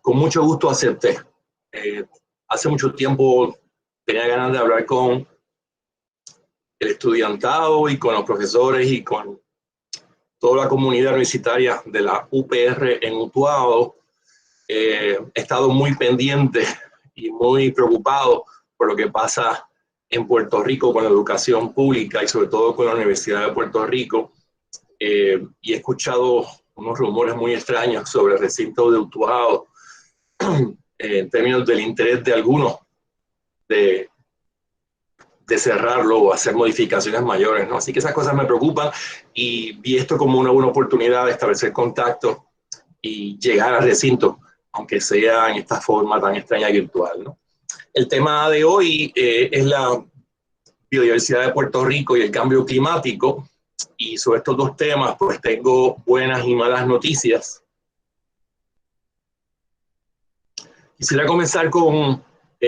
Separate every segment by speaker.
Speaker 1: con mucho gusto acepté. Hace mucho tiempo tenía ganas de hablar con el estudiantado y con los profesores y con toda la comunidad universitaria de la UPR en Utuado. He estado muy pendiente y muy preocupado por lo que pasa en Puerto Rico con la educación pública y sobre todo con la Universidad de Puerto Rico. Y he escuchado unos rumores muy extraños sobre el recinto de Utuado en términos del interés de algunos de cerrarlo o hacer modificaciones mayores, ¿no? Así que esas cosas me preocupan y vi esto como una buena oportunidad de establecer contacto y llegar al recinto, aunque sea en esta forma tan extraña y virtual, ¿no? El tema de hoy es la biodiversidad de Puerto Rico y el cambio climático, y sobre estos dos temas pues tengo buenas y malas noticias. Quisiera comenzar con,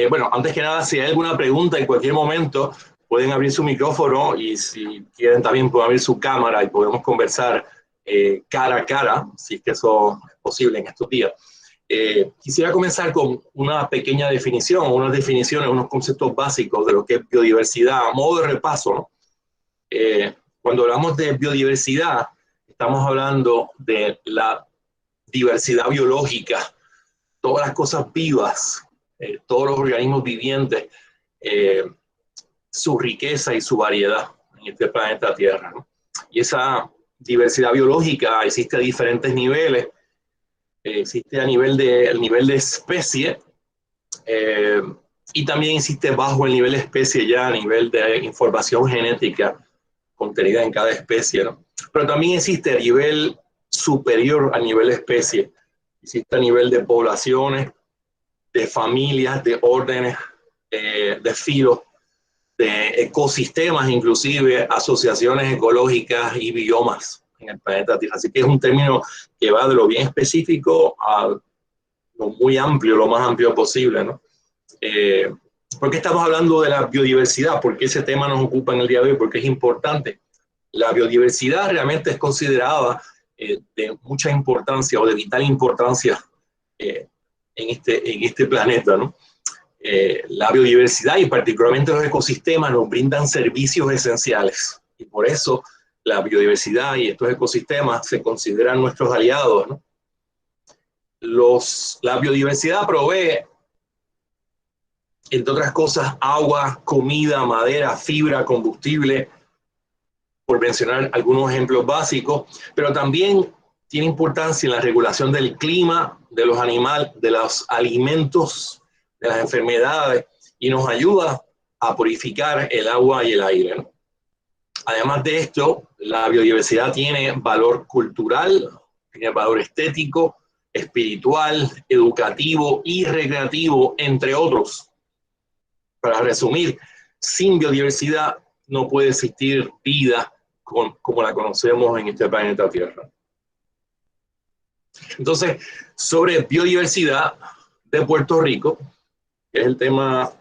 Speaker 1: bueno, antes que nada, si hay alguna pregunta en cualquier momento, pueden abrir su micrófono y si quieren también pueden abrir su cámara y podemos conversar cara a cara, si es que eso es posible en estos días. Quisiera comenzar con una pequeña definición, unas definiciones, unos conceptos básicos de lo que es biodiversidad, a modo de repaso, ¿no? Cuando hablamos de biodiversidad, estamos hablando de la diversidad biológica, todas las cosas vivas, todos los organismos vivientes, su riqueza y su variedad en este planeta Tierra, ¿no? Y esa diversidad biológica existe a diferentes niveles. Existe a nivel de especie, y también existe bajo el nivel de especie ya a nivel de información genética contenida en cada especie, ¿no? Pero también existe a nivel superior a nivel de especie. Existe a nivel de poblaciones, de familias, de órdenes, de filos, de ecosistemas, inclusive asociaciones ecológicas y biomas en el planeta Tierra. Así que es un término que va de lo bien específico a lo muy amplio, lo más amplio posible, ¿no? ¿Por qué estamos hablando de la biodiversidad? ¿Por qué ese tema nos ocupa en el día de hoy? Porque es importante. La biodiversidad realmente es considerada de mucha importancia o de vital importancia en este planeta, ¿no? La biodiversidad y particularmente los ecosistemas nos brindan servicios esenciales y por eso la biodiversidad y estos ecosistemas se consideran nuestros aliados, ¿no? La biodiversidad provee, entre otras cosas, agua, comida, madera, fibra, combustible, por mencionar algunos ejemplos básicos, pero también tiene importancia en la regulación del clima, de los animales, de los alimentos, de las enfermedades, y nos ayuda a purificar el agua y el aire, ¿no? Además de esto, la biodiversidad tiene valor cultural, tiene valor estético, espiritual, educativo y recreativo, entre otros. Para resumir, sin biodiversidad no puede existir vida como la conocemos en este planeta Tierra. Entonces, sobre biodiversidad de Puerto Rico, que es el tema,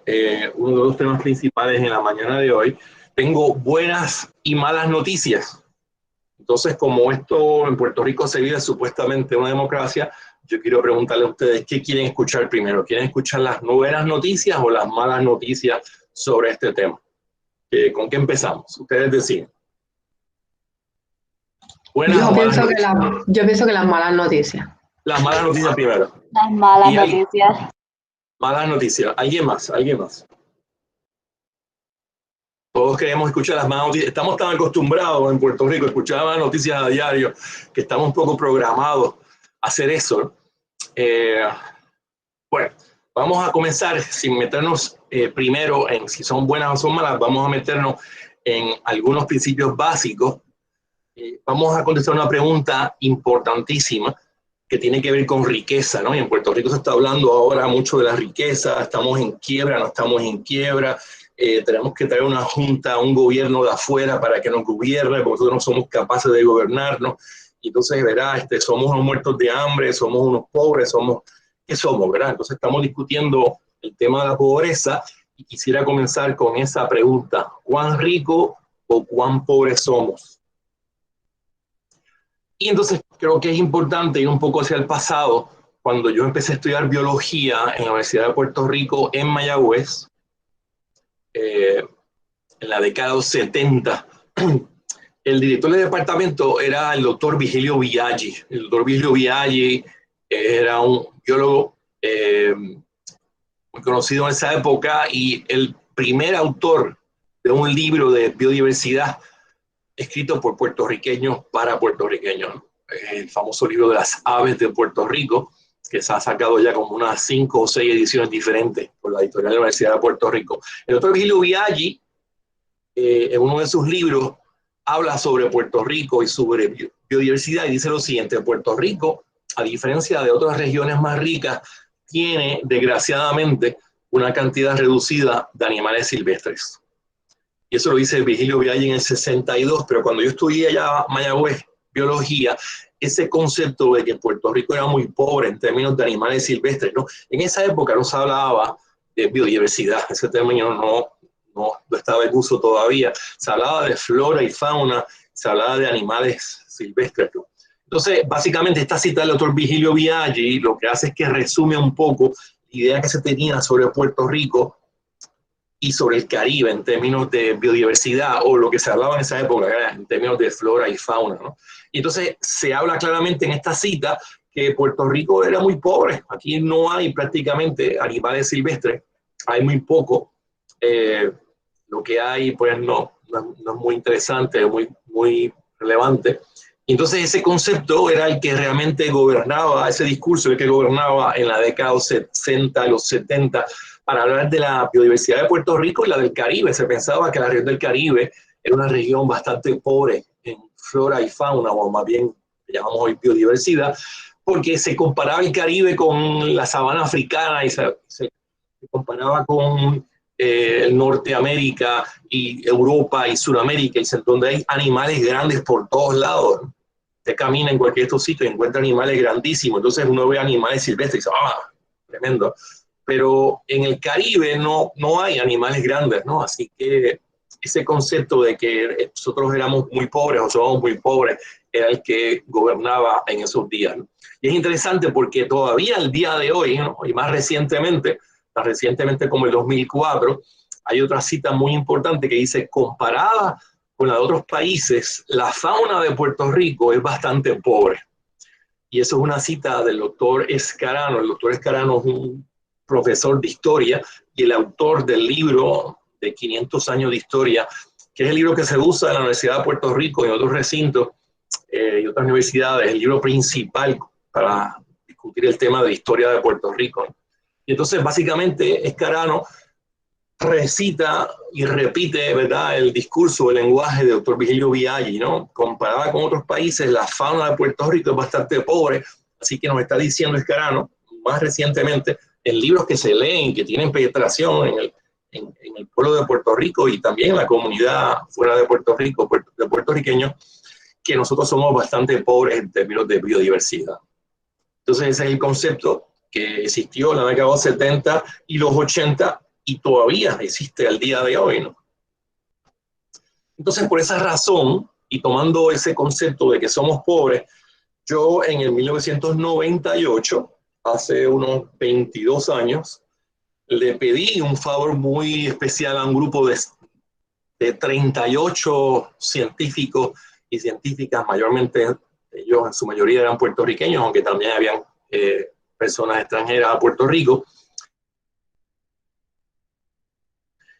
Speaker 1: uno de los temas principales en la mañana de hoy, tengo buenas y malas noticias. Entonces, como esto en Puerto Rico se vive supuestamente una democracia, yo quiero preguntarle a ustedes qué quieren escuchar primero. ¿Quieren escuchar las buenas noticias o las malas noticias sobre este tema? ¿Con qué empezamos? Ustedes deciden.
Speaker 2: Yo pienso que las malas noticias.
Speaker 1: Las malas noticias primero.
Speaker 3: Las malas noticias.
Speaker 1: Malas noticias. ¿Alguien más? ¿Alguien más? Todos queremos escuchar las malas noticias. Estamos tan acostumbrados en Puerto Rico a escuchar las noticias a diario que estamos un poco programados a hacer eso. Bueno, vamos a comenzar sin meternos primero en si son buenas o son malas. Vamos a meternos en algunos principios básicos. Vamos a contestar una pregunta importantísima que tiene que ver con riqueza, ¿no? Y en Puerto Rico se está hablando ahora mucho de la riqueza. Estamos en quiebra, no estamos en quiebra. Tenemos que traer una junta, un gobierno de afuera para que nos gobierne, porque nosotros no somos capaces de gobernarnos. Y entonces, ¿verdad? Somos unos muertos de hambre, somos unos pobres, ¿qué somos, verdad? Entonces estamos discutiendo el tema de la pobreza y quisiera comenzar con esa pregunta. ¿Cuán rico o cuán pobres somos? Y entonces creo que es importante ir un poco hacia el pasado cuando yo empecé a estudiar biología en la Universidad de Puerto Rico en Mayagüez, en la década de los 70, el director del departamento era el doctor Vigilio Biaggi. El doctor Vigilio Biaggi era un biólogo muy conocido en esa época y el primer autor de un libro de biodiversidad escrito por puertorriqueños para puertorriqueños, ¿no? El famoso libro de las aves de Puerto Rico, que se ha sacado ya como unas 5 o 6 ediciones diferentes por la editorial de la Universidad de Puerto Rico. El doctor Vigilio Biaggi, en uno de sus libros, habla sobre Puerto Rico y sobre biodiversidad y dice lo siguiente: Puerto Rico, a diferencia de otras regiones más ricas, tiene desgraciadamente una cantidad reducida de animales silvestres. Y eso lo dice Vigilio Biaggi en el 62, pero cuando yo estudié allá en Mayagüez biología, ese concepto de que Puerto Rico era muy pobre en términos de animales silvestres, ¿no? En esa época no se hablaba de biodiversidad, ese término no estaba en uso todavía, se hablaba de flora y fauna, se hablaba de animales silvestres, ¿no? Entonces, básicamente esta cita del doctor Vigilio Biaggi lo que hace es que resume un poco la idea que se tenía sobre Puerto Rico y sobre el Caribe en términos de biodiversidad, o lo que se hablaba en esa época en términos de flora y fauna, ¿no? Y entonces se habla claramente en esta cita que Puerto Rico era muy pobre. Aquí no hay prácticamente animales silvestres, hay muy poco. Lo que hay pues no es muy interesante, muy relevante. Y entonces ese concepto era el que realmente gobernaba, ese discurso el que gobernaba en la década de los 60, los 70, para hablar de la biodiversidad de Puerto Rico y la del Caribe. Se pensaba que la región del Caribe era una región bastante pobre en flora y fauna, o más bien llamamos hoy biodiversidad, porque se comparaba el Caribe con la sabana africana y se comparaba con Norteamérica y Europa y Sudamérica, y donde hay animales grandes por todos lados. Usted camina en cualquier otro sitio y encuentra animales grandísimos, entonces uno ve animales silvestres y dice, ¡ah, tremendo! Pero en el Caribe no hay animales grandes, ¿no? Así que ese concepto de que nosotros éramos muy pobres o somos muy pobres era el que gobernaba en esos días, ¿no? Y es interesante porque todavía al día de hoy, ¿no? Y más recientemente como el 2004, hay otra cita muy importante que dice: comparada con la de otros países, la fauna de Puerto Rico es bastante pobre. Y eso es una cita del doctor Escarano. El doctor Escarano es un profesor de historia y el autor del libro de 500 años de historia, que es el libro que se usa en la Universidad de Puerto Rico y en otros recintos y otras universidades, el libro principal para discutir el tema de historia de Puerto Rico. Y entonces, básicamente, Escarano recita y repite, ¿verdad?, el discurso, el lenguaje de doctor Vigilio Biaggi, ¿no? Comparada con otros países, la fauna de Puerto Rico es bastante pobre, así que nos está diciendo Escarano, más recientemente, en libros que se leen, que tienen penetración en el pueblo de Puerto Rico y también en la comunidad fuera de Puerto Rico, de puertorriqueños, que nosotros somos bastante pobres en términos de biodiversidad. Entonces ese es el concepto que existió en la década de los 70 y los 80 y todavía existe al día de hoy, ¿no? Entonces, por esa razón, y tomando ese concepto de que somos pobres, yo en el 1998, hace unos 22 años, le pedí un favor muy especial a un grupo de 38 científicos y científicas, mayormente ellos en su mayoría eran puertorriqueños, aunque también habían personas extranjeras a Puerto Rico.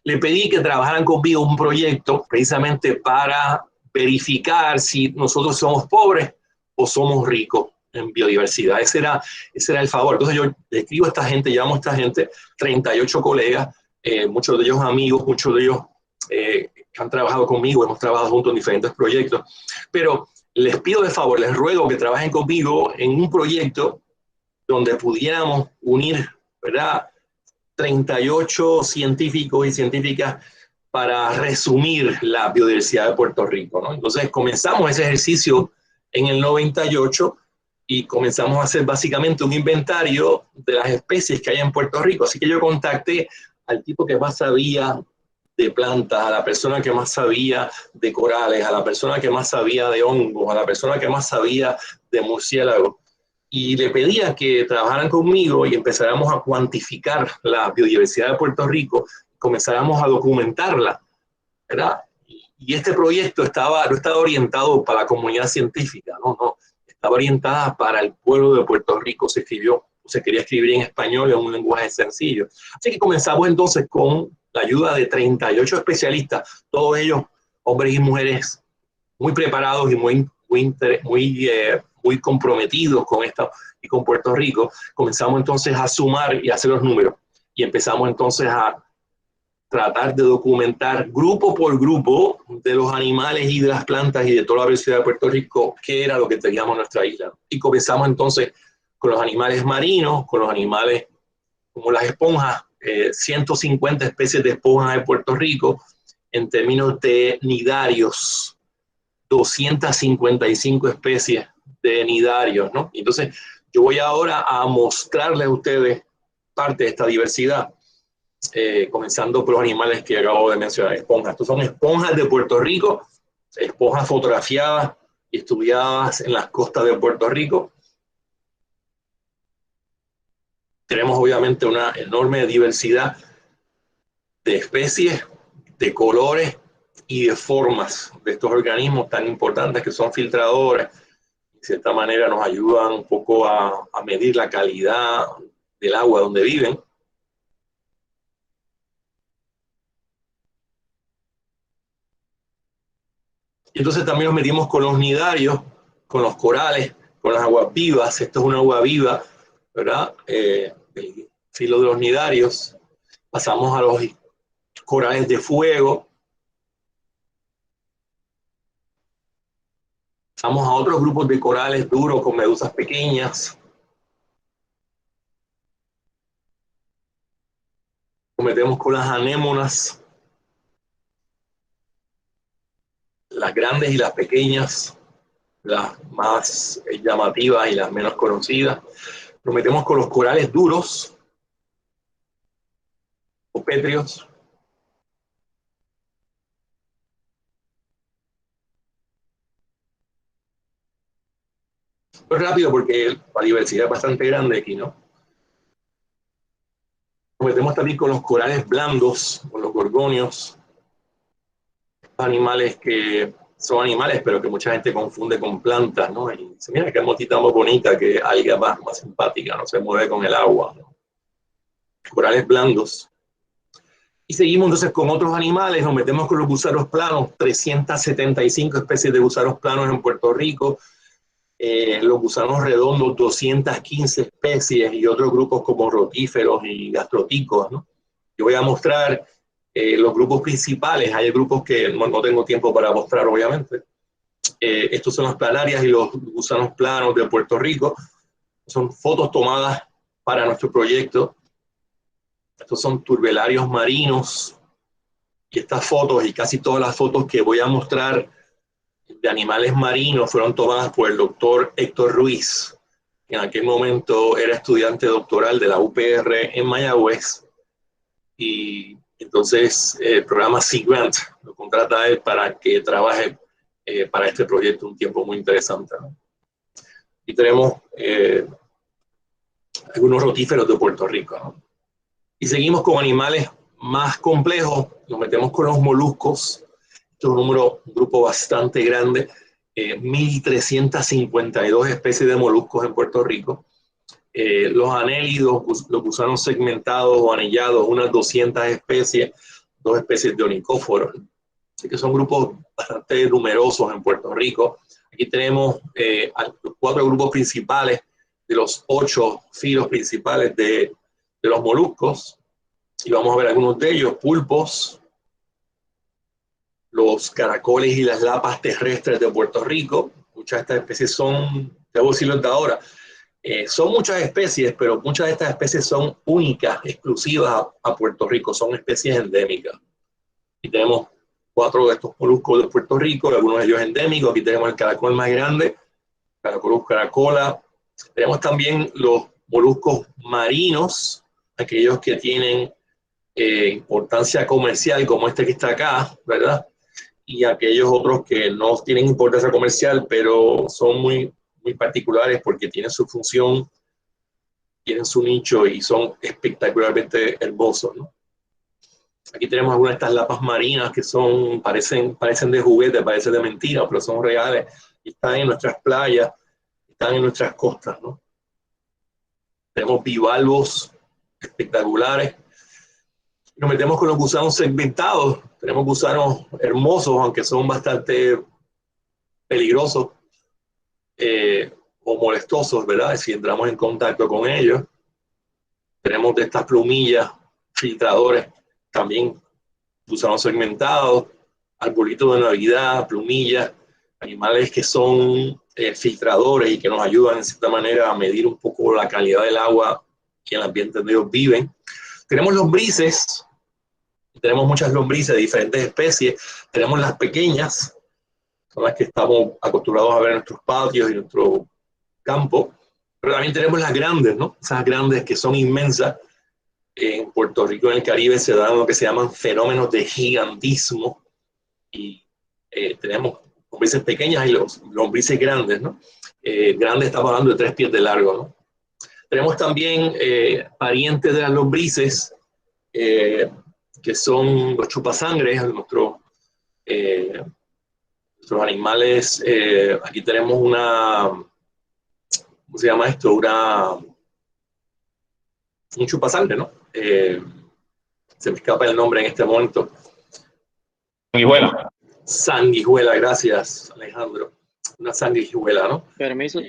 Speaker 1: Le pedí que trabajaran conmigo un proyecto precisamente para verificar si nosotros somos pobres o somos ricos en biodiversidad. Ese era el favor. Entonces yo le escribo a esta gente, llamo a esta gente, 38 colegas, muchos de ellos amigos, muchos de ellos han trabajado conmigo, hemos trabajado juntos en diferentes proyectos, pero les pido de favor, les ruego que trabajen conmigo en un proyecto donde pudiéramos unir, ¿verdad?, 38 científicos y científicas para resumir la biodiversidad de Puerto Rico, ¿no? Entonces comenzamos ese ejercicio en el 98 y comenzamos a hacer básicamente un inventario de las especies que hay en Puerto Rico. Así que yo contacté al tipo que más sabía de plantas, a la persona que más sabía de corales, a la persona que más sabía de hongos, a la persona que más sabía de murciélagos. y le pedía que trabajaran conmigo y empezáramos a cuantificar la biodiversidad de Puerto Rico, comenzáramos a documentarla, ¿verdad? Y este proyecto no estaba orientado para la comunidad científica, no, estaba orientada para el pueblo de Puerto Rico. Se quería escribir en español en un lenguaje sencillo. Así que comenzamos entonces con la ayuda de 38 especialistas, todos ellos hombres y mujeres muy preparados y muy comprometidos con esto y con Puerto Rico. Comenzamos entonces a sumar y a hacer los números y empezamos entonces a tratar de documentar grupo por grupo de los animales y de las plantas y de toda la diversidad de Puerto Rico qué era lo que teníamos en nuestra isla. Y comenzamos entonces con los animales marinos, con los animales como las esponjas, 150 especies de esponjas de Puerto Rico. En términos de nidarios, 255 especies de nidarios, ¿no? Entonces, yo voy ahora a mostrarles a ustedes parte de esta diversidad, comenzando por los animales que acabo de mencionar, esponjas. Estos son esponjas de Puerto Rico, esponjas fotografiadas y estudiadas en las costas de Puerto Rico. Tenemos obviamente una enorme diversidad de especies, de colores y de formas de estos organismos tan importantes que son filtradores. De cierta manera nos ayudan un poco a medir la calidad del agua donde viven. Y entonces también nos metimos con los nidarios, con los corales, con las aguas vivas. Esto es una agua viva, ¿verdad? El filo de los nidarios. Pasamos a los corales de fuego. Pasamos a otros grupos de corales duros con medusas pequeñas. Nos metemos con las anémonas, las grandes y las pequeñas, las más llamativas y las menos conocidas. Nos metemos con los corales duros, o pétreos. Muy rápido porque la diversidad es bastante grande aquí, ¿no? Nos metemos también con los corales blandos, con los gorgonios, animales que son animales, pero que mucha gente confunde con plantas, ¿no? Y dice, mira qué motita más bonita, que alga más simpática, no se mueve con el agua, ¿no? Corales blandos. Y seguimos entonces con otros animales, nos metemos con los gusanos planos, 375 especies de gusanos planos en Puerto Rico, los gusanos redondos, 215 especies y otros grupos como rotíferos y gastroticos, ¿no? Yo voy a mostrar los grupos principales. Hay grupos que no tengo tiempo para mostrar, obviamente. Estos son las planarias y los gusanos planos de Puerto Rico. Son fotos tomadas para nuestro proyecto. Estos son turbelarios marinos. Y estas fotos y casi todas las fotos que voy a mostrar de animales marinos fueron tomadas por el doctor Héctor Ruiz, que en aquel momento era estudiante doctoral de la UPR en Mayagüez. Y entonces el programa Sea Grant lo contrata a él para que trabaje para este proyecto, un tiempo muy interesante, ¿no? Y tenemos algunos rotíferos de Puerto Rico, ¿no? Y seguimos con animales más complejos, nos metemos con los moluscos. Esto es un grupo bastante grande, 1.352 especies de moluscos en Puerto Rico. Los anélidos, los gusanos segmentados o anillados, unas 200 especies, 2 especies de onicóforos. Así que son grupos bastante numerosos en Puerto Rico. Aquí tenemos los 4 grupos principales de los 8 filos principales de los moluscos. Y vamos a ver algunos de ellos: pulpos, los caracoles y las lapas terrestres de Puerto Rico. Muchas de estas especies son, debo decirlo de ahora, son muchas especies, pero muchas de estas especies son únicas, exclusivas a Puerto Rico, son especies endémicas. Y tenemos 4 de estos moluscos de Puerto Rico, algunos de ellos endémicos. Aquí tenemos el caracol más grande, Caracolus caracola. Tenemos también los moluscos marinos, aquellos que tienen importancia comercial, como este que está acá, ¿verdad? Y aquellos otros que no tienen importancia comercial, pero son muy muy particulares porque tienen su función, tienen su nicho y son espectacularmente hermosos, ¿no? Aquí tenemos algunas de estas lapas marinas que parecen de juguete, parecen de mentira, pero son reales y están en nuestras playas, están en nuestras costas, ¿no? Tenemos bivalvos espectaculares. Nos metemos con los gusanos segmentados. Tenemos gusanos hermosos, aunque son bastante peligrosos o molestosos, ¿verdad? Si entramos en contacto con ellos. Tenemos de estas plumillas, filtradores, también gusanos segmentados, arbolitos de Navidad, plumillas, animales que son filtradores y que nos ayudan en cierta manera a medir un poco la calidad del agua que en el ambiente donde ellos viven. Tenemos lombrices, tenemos muchas lombrices de diferentes especies. Tenemos las pequeñas, son las que estamos acostumbrados a ver en nuestros patios y en nuestro campo, pero también tenemos las grandes, ¿no? Esas grandes que son inmensas. En Puerto Rico, en el Caribe, se dan lo que se llaman fenómenos de gigantismo y tenemos lombrices pequeñas y los lombrices grandes, ¿no? Grandes estamos hablando de 3 pies de largo, ¿no? Tenemos también parientes de las lombrices, que son los chupasangres, nuestros animales. Aquí tenemos ¿cómo se llama esto? Un chupasangre, ¿no? Se me escapa el nombre en este momento.
Speaker 4: Sanguijuela.
Speaker 1: Sanguijuela, gracias, Alejandro. Una sanguijuela, ¿no?
Speaker 5: Permiso.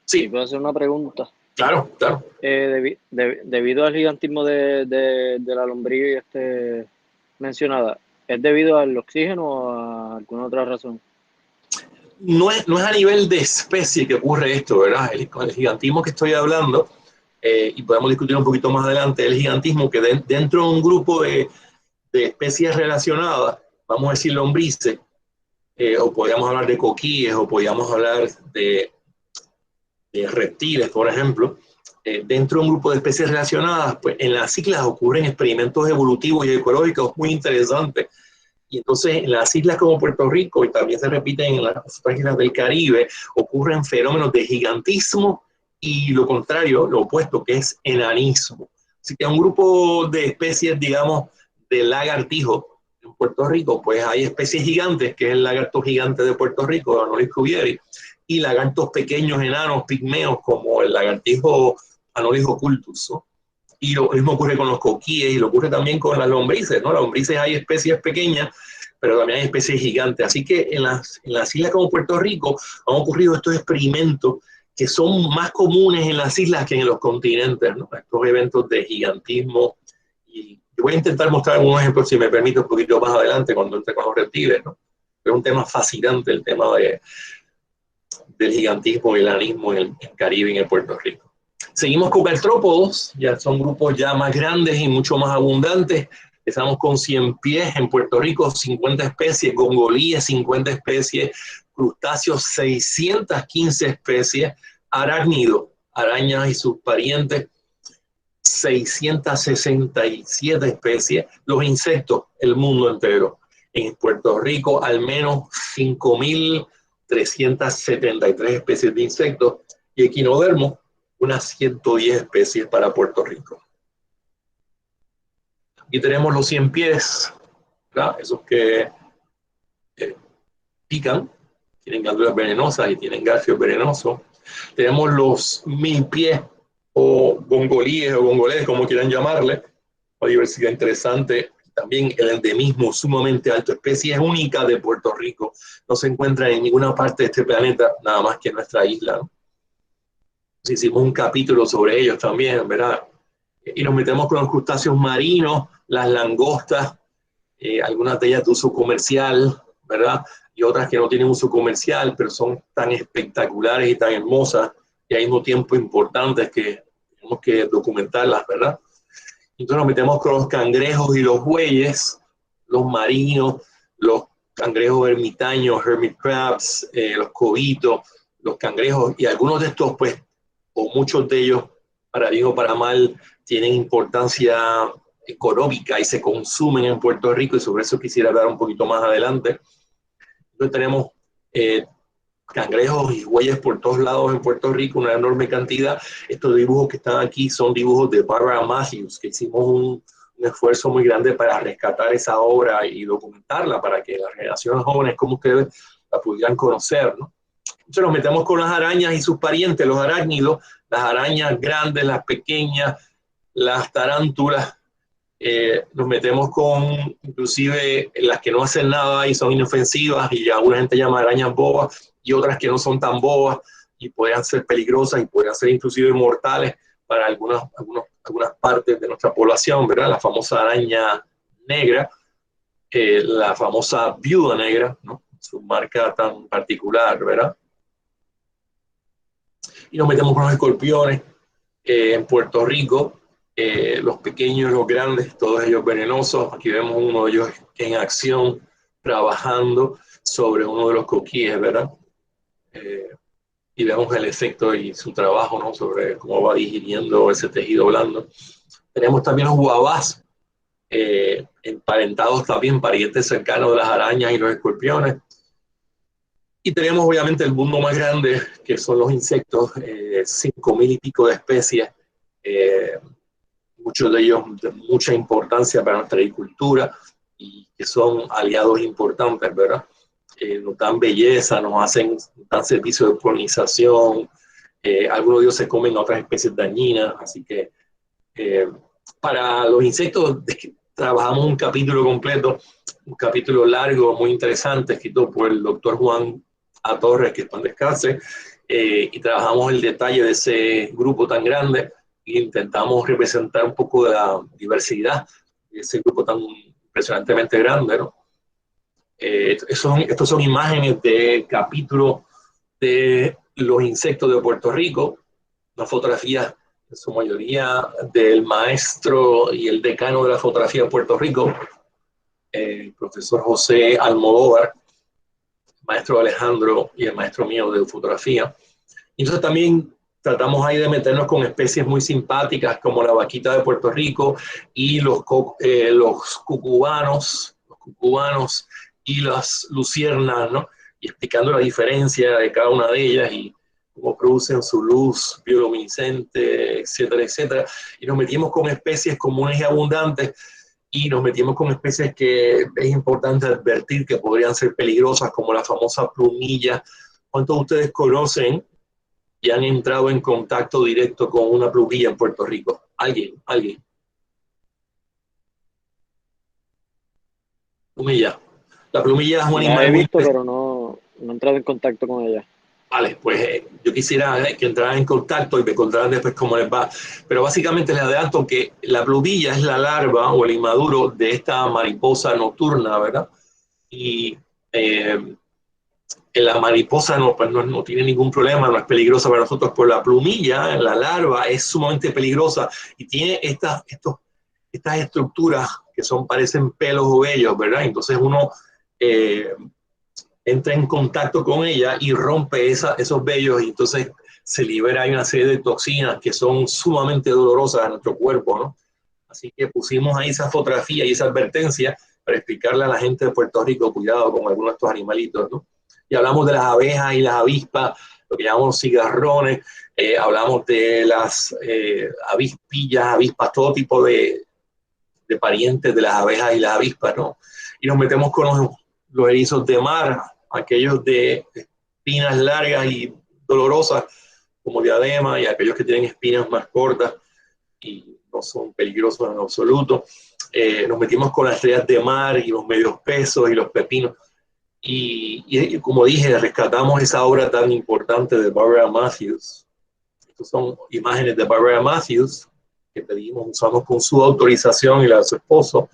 Speaker 1: Sí.
Speaker 5: ¿Puedo hacer una pregunta?
Speaker 1: Claro, claro.
Speaker 5: Debido al gigantismo de la lombriz mencionada, ¿es debido al oxígeno o a alguna otra razón?
Speaker 1: No es a nivel de especie que ocurre esto, ¿verdad? El gigantismo que estoy hablando, y podemos discutir un poquito más adelante, el gigantismo que dentro de un grupo de especies relacionadas, vamos a decir lombrices, o podríamos hablar de coquíes, o podríamos hablar de reptiles, por ejemplo, dentro de un grupo de especies relacionadas, pues en las islas ocurren experimentos evolutivos y ecológicos muy interesantes. Y entonces en las islas como Puerto Rico, y también se repiten en las otras islas del Caribe, ocurren fenómenos de gigantismo y lo contrario, lo opuesto, que es enanismo. Así que un grupo de especies, digamos, de lagartijo en Puerto Rico, pues hay especies gigantes, que es el lagarto gigante de Puerto Rico, Anolis cuvieri, y lagartos pequeños, enanos, pigmeos, como el lagartijo Anolis occultus, ¿no? Y lo mismo ocurre con los coquíes y lo ocurre también con las lombrices, ¿no? Las lombrices hay especies pequeñas, pero también hay especies gigantes. Así que en las islas como Puerto Rico han ocurrido estos experimentos que son más comunes en las islas que en los continentes, ¿no? Estos eventos de gigantismo. Y voy a intentar mostrar algunos ejemplos, si me permite, un poquito más adelante, cuando entre con los reptiles, ¿no? Es un tema fascinante, el tema del gigantismo y el enanismo en el Caribe y en Puerto Rico. Seguimos con artrópodos, ya son grupos ya más grandes y mucho más abundantes. Empezamos con 100 pies en Puerto Rico, 50 especies, gongolíes, 50 especies, crustáceos, 615 especies, arácnidos, arañas y sus parientes, 667 especies, los insectos, el mundo entero. En Puerto Rico, al menos 5.373 especies de insectos y equinodermos, unas 110 especies para Puerto Rico. Aquí tenemos los 100 pies, ¿verdad? Esos que pican, tienen glándulas venenosas y tienen garfios venenosos. Tenemos los 1000 pies, o gongolíes o gongolés, como quieran llamarle, una diversidad interesante. También el endemismo sumamente alto, especies únicas de Puerto Rico, no se encuentran en ninguna parte de este planeta, nada más que en nuestra isla, ¿no? Hicimos un capítulo sobre ellos también, ¿verdad? Y nos metemos con los crustáceos marinos, las langostas, algunas de ellas de uso comercial, ¿verdad? Y otras que no tienen uso comercial, pero son tan espectaculares y tan hermosas y al mismo tiempo importantes que tenemos que documentarlas, ¿verdad? Entonces nos metemos con los cangrejos y los bueyes, los marinos, los cangrejos ermitaños, hermit crabs, los cobitos, los cangrejos, y algunos de estos, pues, o muchos de ellos, para bien o para mal, tienen importancia económica y se consumen en Puerto Rico, y sobre eso quisiera hablar un poquito más adelante. Entonces tenemos cangrejos y bueyes por todos lados en Puerto Rico, una enorme cantidad. Estos dibujos que están aquí son dibujos de Barbara Matthews, que hicimos un esfuerzo muy grande para rescatar esa obra y documentarla para que las generaciones jóvenes como ustedes la pudieran conocer, ¿no? Entonces nos metemos con las arañas y sus parientes, los arácnidos, las arañas grandes, las pequeñas, las tarántulas. Nos metemos con inclusive las que no hacen nada y son inofensivas, y alguna gente llama arañas bobas, y otras que no son tan bobas y podrían ser peligrosas y podrían ser inclusive mortales para algunas partes de nuestra población, ¿verdad? La famosa araña negra, la famosa viuda negra, ¿no? Su marca tan particular, ¿verdad? Y nos metemos con los escorpiones en Puerto Rico. Los pequeños, los grandes, todos ellos venenosos. Aquí vemos uno de ellos en acción, trabajando sobre uno de los coquíes, ¿verdad? Y vemos el efecto y su trabajo, ¿no? Sobre cómo va digiriendo ese tejido blando. Tenemos también los guabás, emparentados también, parientes cercanos de las arañas y los escorpiones. Y tenemos obviamente el mundo más grande, que son los insectos, 5.000 y pico de especies, muchos de ellos de mucha importancia para nuestra agricultura y que son aliados importantes, ¿verdad? Nos dan belleza, dan servicio de polinización, algunos de ellos se comen otras especies dañinas, así que para los insectos trabajamos un capítulo completo, un capítulo largo, muy interesante, escrito por el doctor Juan A. Torres, que está en descanse, y trabajamos el detalle de ese grupo tan grande e intentamos representar un poco de la diversidad de ese grupo tan impresionantemente grande, ¿no? Estos son imágenes de capítulo de los insectos de Puerto Rico, una fotografía en su mayoría del maestro y el decano de la fotografía de Puerto Rico, el profesor José Almodóvar, maestro Alejandro y el maestro mío de fotografía. Y entonces también tratamos ahí de meternos con especies muy simpáticas como la vaquita de Puerto Rico y los cucubanos y las luciernas, ¿no? Y explicando la diferencia de cada una de ellas y cómo producen su luz bioluminiscente, etcétera, etcétera. Y nos metimos con especies comunes y abundantes, y nos metimos con especies que es importante advertir que podrían ser peligrosas, como la famosa plumilla. ¿Cuántos de ustedes conocen y han entrado en contacto directo con una plumilla en Puerto Rico? ¿Alguien? Plumilla. La plumilla es un animal.
Speaker 5: La he visto, pero no he entrado en contacto con ella.
Speaker 1: Vale, pues yo quisiera que entraran en contacto y me contaran después cómo les va. Pero básicamente les adelanto que la plumilla es la larva o el inmaduro de esta mariposa nocturna, ¿verdad? Y la mariposa no tiene ningún problema, no es peligrosa para nosotros, pero la plumilla, la larva, es sumamente peligrosa y tiene estas estructuras que parecen pelos o vellos, ¿verdad? Entonces uno entra en contacto con ella y rompe esos vellos, y entonces se libera una serie de toxinas que son sumamente dolorosas a nuestro cuerpo, ¿no? Así que pusimos ahí esa fotografía y esa advertencia para explicarle a la gente de Puerto Rico, cuidado con algunos de estos animalitos, ¿no? Y hablamos de las abejas y las avispas, lo que llamamos cigarrones, hablamos de las avispillas, avispas, todo tipo de parientes de las abejas y las avispas, ¿no? Y nos metemos con los erizos de mar, aquellos de espinas largas y dolorosas como diadema, y aquellos que tienen espinas más cortas y no son peligrosos en absoluto. Nos metimos con las estrellas de mar y los medios pesos y los pepinos. Y como dije, rescatamos esa obra tan importante de Barbara Matthews. Estas son imágenes de Barbara Matthews que usamos con su autorización y la de su esposo.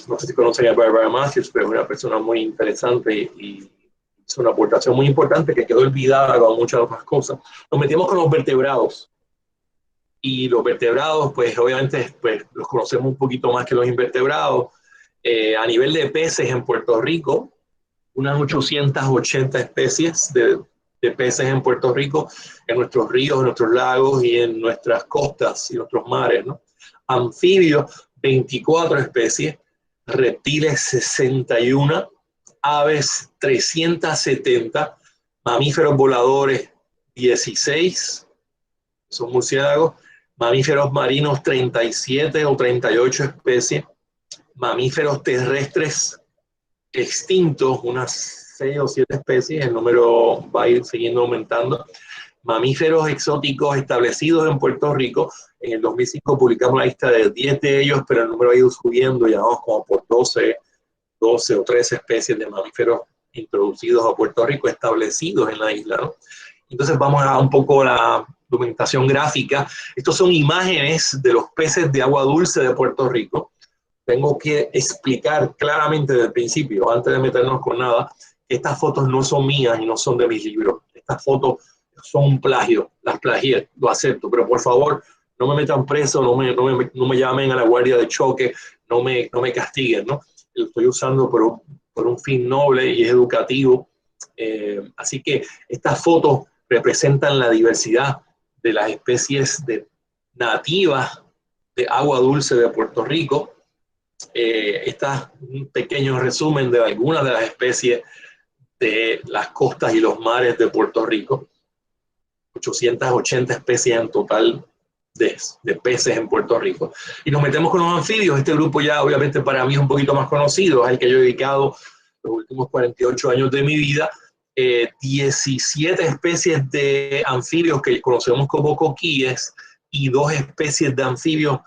Speaker 1: No sé si conocen a Barbara Matthews, pero es una persona muy interesante y es una aportación muy importante que quedó olvidada con muchas otras cosas. Nos metimos con los vertebrados. Y los vertebrados, pues obviamente pues, los conocemos un poquito más que los invertebrados. A nivel de peces en Puerto Rico, unas 880 especies de peces en Puerto Rico, en nuestros ríos, en nuestros lagos y en nuestras costas y nuestros mares, ¿no? Anfibios, 24 especies, reptiles 61, aves 370, mamíferos voladores 16, son murciélagos, mamíferos marinos 37 o 38 especies, mamíferos terrestres extintos, unas 6 o 7 especies, el número va a ir siguiendo aumentando, mamíferos exóticos establecidos en Puerto Rico. En el 2005 publicamos una lista de 10 de ellos, pero el número ha ido subiendo, ya vamos como por 12 o 13 especies de mamíferos introducidos a Puerto Rico, establecidos en la isla, ¿no? Entonces vamos a un poco la documentación gráfica. Estos son imágenes de los peces de agua dulce de Puerto Rico. Tengo que explicar claramente desde el principio, antes de meternos con nada, que estas fotos no son mías y no son de mis libros. Estas fotos son un plagio, las plagié, lo acepto, pero por favor no me metan preso, no me llamen a la guardia de choque, no me castiguen, ¿no? Lo estoy usando por un fin noble y es educativo. Así que estas fotos representan la diversidad de las especies nativas de agua dulce de Puerto Rico. Está un pequeño resumen de algunas de las especies de las costas y los mares de Puerto Rico. 880 especies en total de peces en Puerto Rico. Y nos metemos con los anfibios. Este grupo ya obviamente para mí es un poquito más conocido, es el que yo he dedicado los últimos 48 años de mi vida. 17 especies de anfibios que conocemos como coquíes y 2 especies de anfibios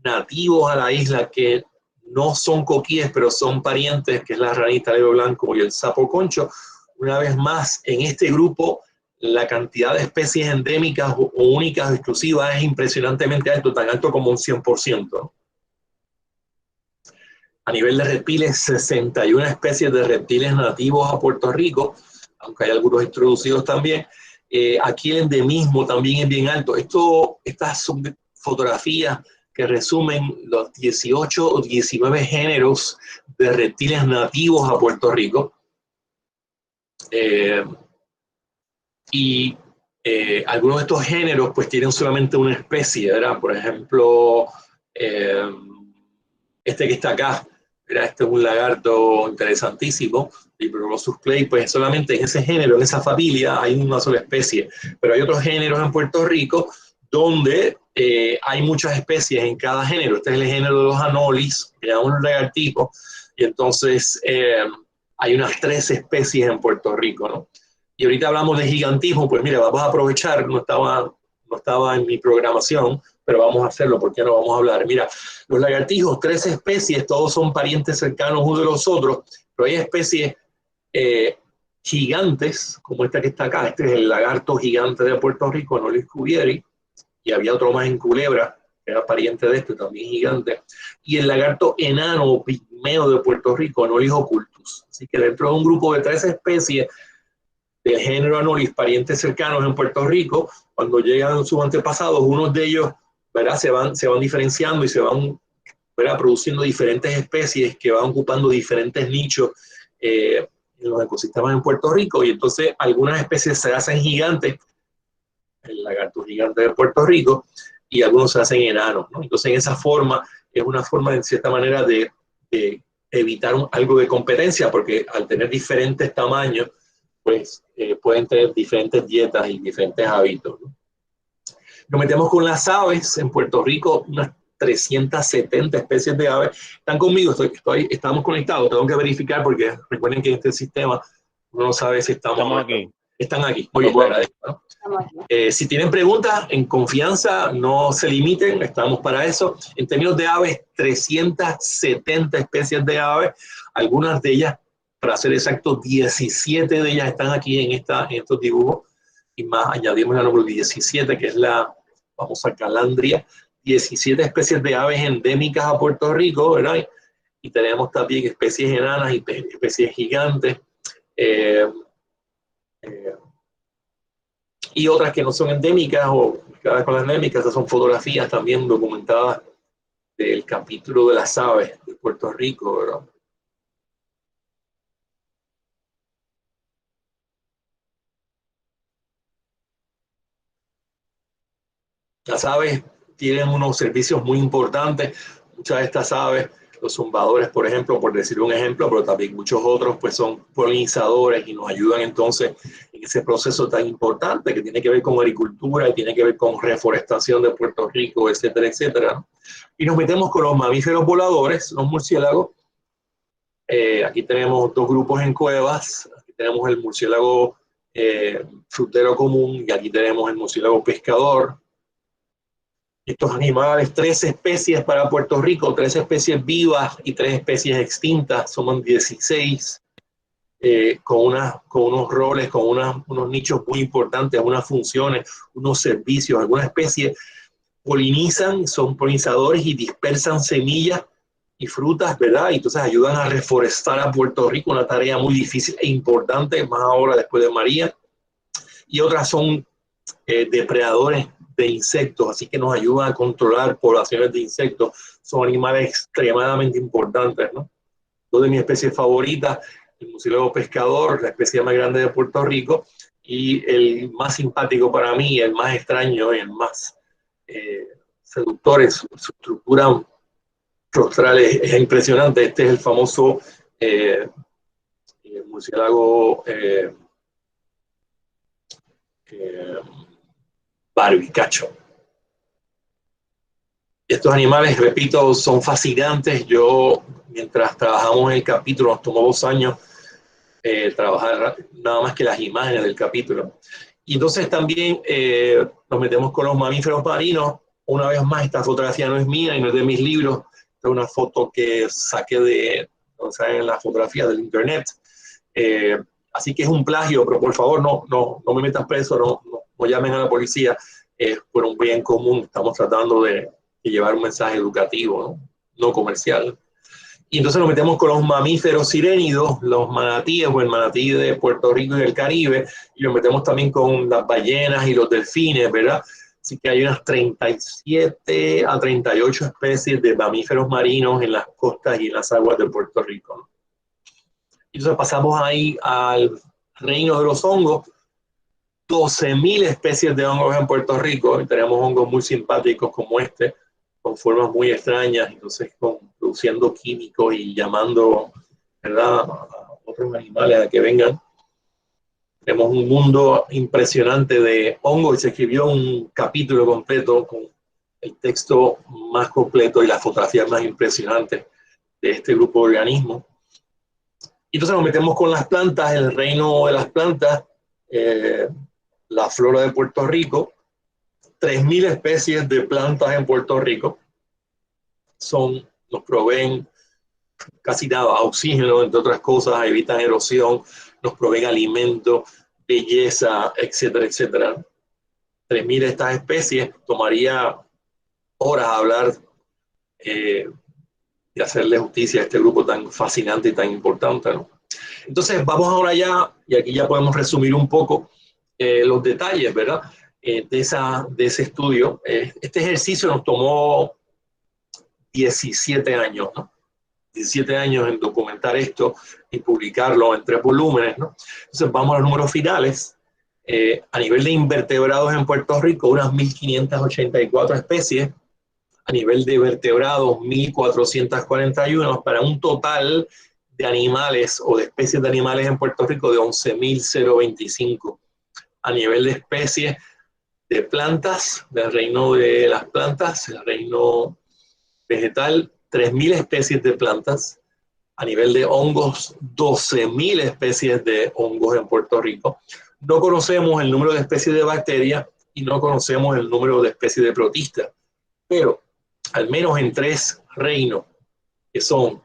Speaker 1: nativos a la isla que no son coquíes, pero son parientes, que es la ranita leo blanco y el sapo concho. Una vez más, en este grupo, la cantidad de especies endémicas o únicas o exclusivas es impresionantemente alto, tan alto como un 100%. A nivel de reptiles, 61 especies de reptiles nativos a Puerto Rico, aunque hay algunos introducidos también. Aquí el endemismo también es bien alto. Estas son fotografías que resumen los 18 o 19 géneros de reptiles nativos a Puerto Rico. Algunos de estos géneros pues tienen solamente una especie, ¿verdad? Por ejemplo, este que está acá, ¿verdad? Este es un lagarto interesantísimo, Diplodocus clay, pues solamente en ese género, en esa familia, hay una sola especie. Pero hay otros géneros en Puerto Rico donde hay muchas especies en cada género. Este es el género de los anolis, que llamamos un lagartico, y entonces hay unas 13 especies en Puerto Rico, ¿no? Y ahorita hablamos de gigantismo, pues mira, vamos a aprovechar, no estaba en mi programación, pero vamos a hacerlo, ¿por qué no vamos a hablar? Mira, los lagartijos, 13 especies, todos son parientes cercanos unos de los otros, pero hay especies gigantes, como esta que está acá, este es el lagarto gigante de Puerto Rico, Anolis cuvieri, y había otro más en Culebra, que era pariente de este, también gigante, y el lagarto enano o pigmeo de Puerto Rico, Anolis occultus. Así que dentro de un grupo de 13 especies del género Anolis, parientes cercanos en Puerto Rico, cuando llegan sus antepasados, unos de ellos, ¿verdad? se van diferenciando y se van, ¿verdad?, produciendo diferentes especies que van ocupando diferentes nichos en los ecosistemas en Puerto Rico, y entonces algunas especies se hacen gigantes, el lagarto gigante de Puerto Rico, y algunos se hacen enanos, ¿no? Entonces en esa forma es una forma en cierta manera de evitar algo de competencia, porque al tener diferentes tamaños, pues pueden tener diferentes dietas y diferentes hábitos, ¿no? Nos metemos con las aves. En Puerto Rico, unas 370 especies de aves. Están conmigo, estamos conectados. Tengo que verificar porque recuerden que en este sistema uno no sabe si estamos
Speaker 4: aquí.
Speaker 1: Están aquí. Muy bien, te agradezco, ¿no? Si tienen preguntas, en confianza, no se limiten, estamos para eso. En términos de aves, 370 especies de aves, algunas de ellas, para ser exacto, 17 de ellas están aquí en estos dibujos, y más añadimos la número 17, que es vamos a calandria, 17 especies de aves endémicas a Puerto Rico, ¿verdad? Y tenemos también especies enanas y especies gigantes, y otras que no son endémicas o cada con las endémicas. Esas son fotografías también documentadas del capítulo de las aves de Puerto Rico, ¿verdad? Las aves tienen unos servicios muy importantes. Muchas de estas aves Los zumbadores, por ejemplo, por decir un ejemplo, pero también muchos otros pues son polinizadores y nos ayudan entonces en ese proceso tan importante que tiene que ver con agricultura y tiene que ver con reforestación de Puerto Rico, etcétera, etcétera, ¿no? Y nos metemos con los mamíferos voladores, los murciélagos. Aquí tenemos dos grupos en cuevas. Aquí tenemos el murciélago frutero común y aquí tenemos el murciélago pescador. Estos animales, 3 especies para Puerto Rico, 3 especies vivas y 3 especies extintas, somos 16, con unos roles, con unos nichos muy importantes, unas funciones, unos servicios. Algunas especies polinizan, son polinizadores y dispersan semillas y frutas, ¿verdad? Y entonces ayudan a reforestar a Puerto Rico, una tarea muy difícil e importante, más ahora después de María. Y otras son depredadores de insectos, así que nos ayudan a controlar poblaciones de insectos. Son animales extremadamente importantes, ¿no? Dos de mis especies favoritas, el murciélago pescador, la especie más grande de Puerto Rico, y el más simpático para mí, el más extraño y el más seductor, su estructura rostral es impresionante. Este es el famoso murciélago barbicacho. Estos animales, repito, son fascinantes. Yo, mientras trabajamos en el capítulo, nos tomó 2 años trabajar nada más que las imágenes del capítulo. Y entonces también nos metemos con los mamíferos marinos. Una vez más, esta fotografía no es mía y no es de mis libros. Es una foto que saqué de, o sea, en la fotografía del internet. Así que es un plagio, pero por favor no me metas preso, no llamen a la policía. Por un bien común, estamos tratando de llevar un mensaje educativo, no comercial. Y entonces nos metemos con los mamíferos sirénidos, los manatíes o el manatí de Puerto Rico y del Caribe, y nos metemos también con las ballenas y los delfines, ¿verdad? Así que hay unas 37 a 38 especies de mamíferos marinos en las costas y en las aguas de Puerto Rico, ¿no? Y entonces pasamos ahí al reino de los hongos. 12.000 especies de hongos en Puerto Rico, y tenemos hongos muy simpáticos como este, con formas muy extrañas, entonces produciendo químicos y llamando, ¿verdad?, a otros animales a que vengan. Tenemos un mundo impresionante de hongos y se escribió un capítulo completo con el texto más completo y las fotografías más impresionantes de este grupo de organismos. Y entonces nos metemos con las plantas, el reino de las plantas, la flora de Puerto Rico. 3.000 especies de plantas en Puerto Rico nos proveen casi nada, oxígeno, entre otras cosas, evitan erosión, nos proveen alimento, belleza, etcétera, etcétera. 3.000 de estas especies, tomaría horas hablar y hacerle justicia a este grupo tan fascinante y tan importante, ¿no? Entonces vamos ahora ya, y aquí ya podemos resumir un poco los detalles, ¿verdad?, de ese estudio. Este ejercicio nos tomó 17 años, ¿no? 17 años en documentar esto y publicarlo en 3 volúmenes, ¿no? Entonces vamos a los números finales. A nivel de invertebrados en Puerto Rico, unas 1.584 especies. A nivel de vertebrados, 1.441, para un total de animales o de especies de animales en Puerto Rico de 11.025. A nivel de especies de plantas, del reino de las plantas, el reino vegetal, 3.000 especies de plantas. A nivel de hongos, 12.000 especies de hongos en Puerto Rico. No conocemos el número de especies de bacterias y no conocemos el número de especies de protistas, pero al menos en 3 reinos, que son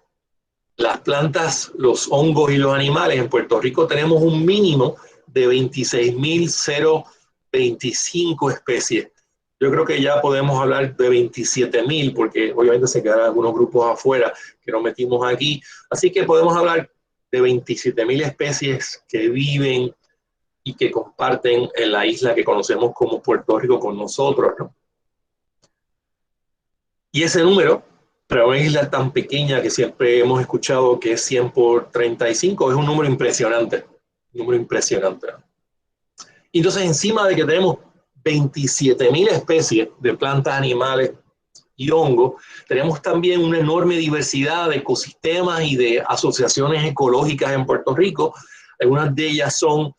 Speaker 1: las plantas, los hongos y los animales, en Puerto Rico tenemos un mínimo de 26.025 especies. Yo creo que ya podemos hablar de 27.000, porque obviamente se quedan algunos grupos afuera que no metimos aquí. Así que podemos hablar de 27.000 especies que viven y que comparten en la isla que conocemos como Puerto Rico con nosotros, ¿no? Y ese número, para una isla tan pequeña que siempre hemos escuchado que es 100 por 35, es un número impresionante. Un número impresionante. Y entonces, encima de que tenemos 27.000 especies de plantas, animales y hongos. Tenemos también una enorme diversidad de ecosistemas y de asociaciones ecológicas en Puerto Rico. Algunas de ellas son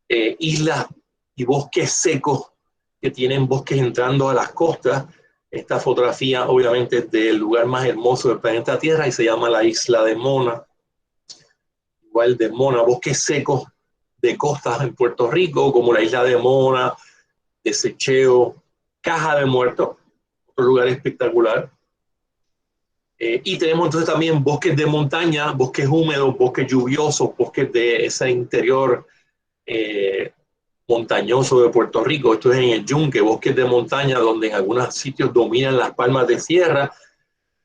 Speaker 1: islas y bosques secos que tienen bosques entrando a las costas. Esta fotografía obviamente es del lugar más hermoso del planeta Tierra y se llama la isla de Mona. Igual de Mona, bosques secos de costas en Puerto Rico, como la isla de Mona, de Secheo, Caja de Muertos, otro lugar espectacular. Y tenemos entonces también bosques de montaña, bosques húmedos, bosques lluviosos, bosques de ese interior montañoso de Puerto Rico. Esto es en el Yunque, bosques de montaña donde en algunos sitios dominan las palmas de sierra,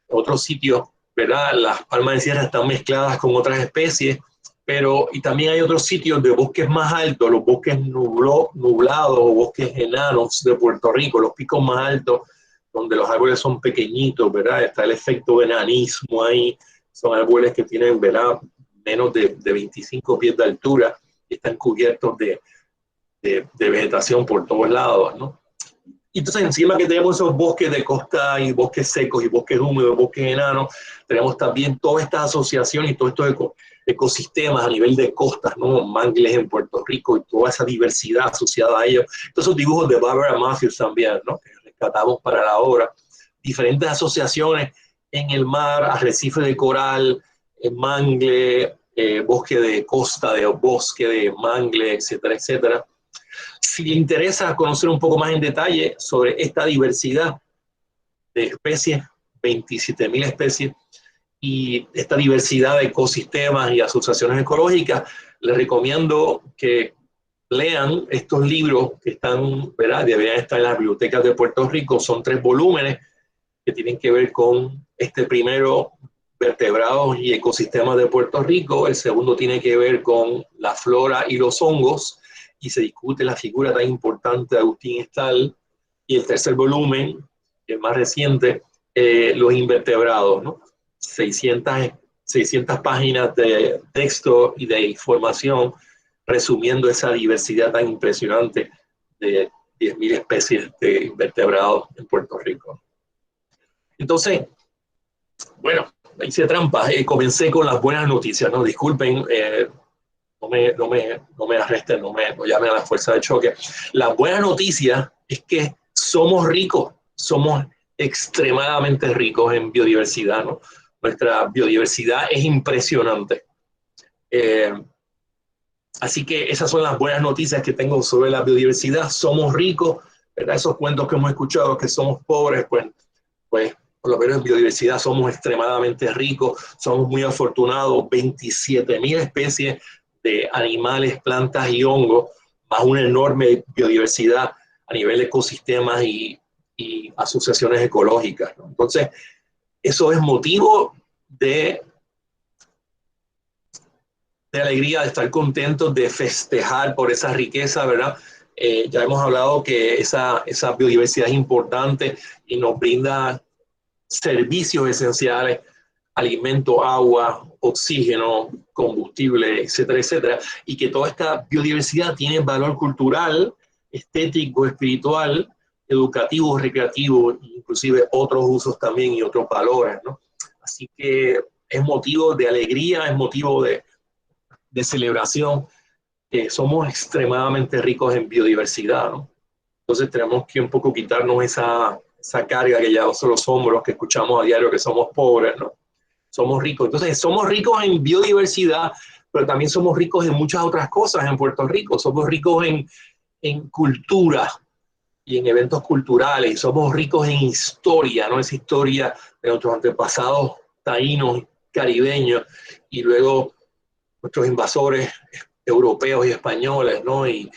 Speaker 1: otros sitios, ¿verdad? Las palmas de sierra están mezcladas con otras especies, pero y también hay otros sitios de bosques más altos, los bosques nublados o bosques enanos de Puerto Rico, los picos más altos, donde los árboles son pequeñitos, ¿verdad? Está el efecto de enanismo ahí, son árboles que tienen, ¿verdad?, menos de 25 pies de altura, y están cubiertos de vegetación por todos lados, ¿no? Y entonces encima que tenemos esos bosques de costa y bosques secos y bosques húmedos, bosques enanos, tenemos también todas estas asociaciones y todos estos ecosistemas a nivel de costas, ¿no? Mangles en Puerto Rico y toda esa diversidad asociada a ellos. Estos son dibujos de Barbara Matthews también, ¿no? Que rescatamos para la obra. Diferentes asociaciones en el mar, arrecife de coral, mangle, bosque de costa, de bosque de mangle, etcétera, etcétera. Si le interesa conocer un poco más en detalle sobre esta diversidad de especies, 27.000 especies, y esta diversidad de ecosistemas y asociaciones ecológicas, les recomiendo que lean estos libros que están, ¿verdad?, deberían estar en las bibliotecas de Puerto Rico. Son 3 volúmenes que tienen que ver con este primero, vertebrados y ecosistemas de Puerto Rico. El segundo tiene que ver con la flora y los hongos, y se discute la figura tan importante de Agustín Estal. Y el tercer volumen, el más reciente, los invertebrados, ¿no? 600 páginas de texto y de información resumiendo esa diversidad tan impresionante de 10.000 especies de invertebrados en Puerto Rico. Entonces, bueno, hice trampa. Comencé con las buenas noticias, ¿no? Disculpen, no me arresten, no llamen a la fuerza de choque. La buena noticia es que somos ricos, somos extremadamente ricos en biodiversidad, ¿no? Nuestra biodiversidad es impresionante. Así que esas son las buenas noticias que tengo sobre la biodiversidad. Somos ricos, ¿verdad? Esos cuentos que hemos escuchado que somos pobres, pues por lo menos en biodiversidad somos extremadamente ricos, somos muy afortunados, 27.000 especies de animales, plantas y hongos, más una enorme biodiversidad a nivel de ecosistemas y asociaciones ecológicas, ¿no? Entonces, eso es motivo de alegría, de estar contentos, de festejar por esa riqueza, ¿verdad? Ya hemos hablado que esa biodiversidad es importante y nos brinda servicios esenciales, alimento, agua, oxígeno, combustible, etcétera, etcétera, y que toda esta biodiversidad tiene valor cultural, estético, espiritual, educativo, recreativo, inclusive otros usos también y otros valores, ¿no? Así que es motivo de alegría, es motivo de celebración, que somos extremadamente ricos en biodiversidad, ¿no? Entonces tenemos que un poco quitarnos esa carga que llevamos a los hombros, que escuchamos a diario que somos pobres, ¿no? Somos ricos. Entonces somos ricos en biodiversidad, pero también somos ricos en muchas otras cosas en Puerto Rico. Somos ricos en cultura y en eventos culturales, y somos ricos en historia, ¿no? Esa historia de nuestros antepasados taínos, caribeños, y luego nuestros invasores europeos y españoles, ¿no? Y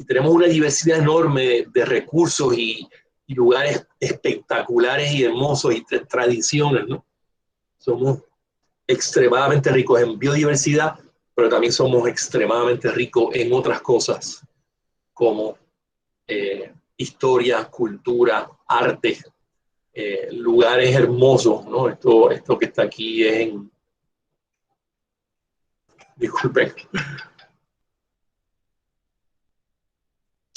Speaker 1: tenemos una diversidad enorme de recursos y lugares espectaculares y hermosos y tradiciones, ¿no? Somos extremadamente ricos en biodiversidad, pero también somos extremadamente ricos en otras cosas como historia, cultura, arte, lugares hermosos, ¿no? Esto que está aquí es en... Disculpen.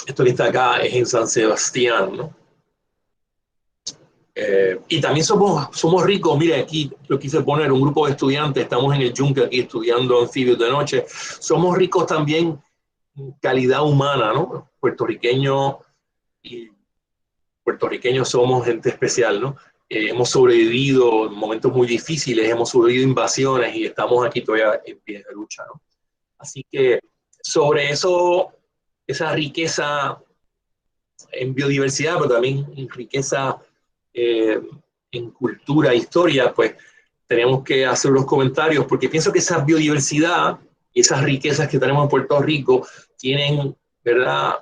Speaker 1: Esto que está acá es en San Sebastián, ¿no? Y también somos ricos. Mire, aquí lo quise poner un grupo de estudiantes, estamos en el Yunque aquí estudiando anfibios de noche. Somos ricos también en calidad humana, ¿no? Puertorriqueños somos gente especial, ¿no? Hemos sobrevivido en momentos muy difíciles, hemos sobrevivido invasiones y estamos aquí todavía en pie de lucha, ¿no? Así que sobre eso, esa riqueza en biodiversidad, pero también en riqueza en cultura, historia, pues tenemos que hacer los comentarios, porque pienso que esa biodiversidad y esas riquezas que tenemos en Puerto Rico tienen, ¿verdad?,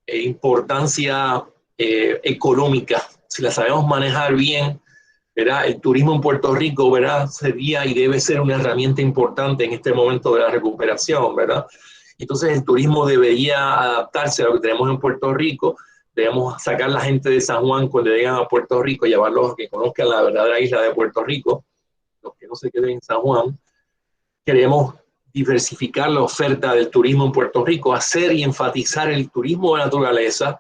Speaker 1: importancia económica. Si la sabemos manejar bien, ¿verdad?, el turismo en Puerto Rico, ¿verdad?, sería y debe ser una herramienta importante en este momento de la recuperación, ¿verdad? Entonces el turismo debería adaptarse a lo que tenemos en Puerto Rico. Debemos sacar a la gente de San Juan cuando llegan a Puerto Rico, llevarlos a que conozcan la verdadera isla de Puerto Rico, los que no se queden en San Juan. Queremos diversificar la oferta del turismo en Puerto Rico, hacer y enfatizar el turismo de naturaleza.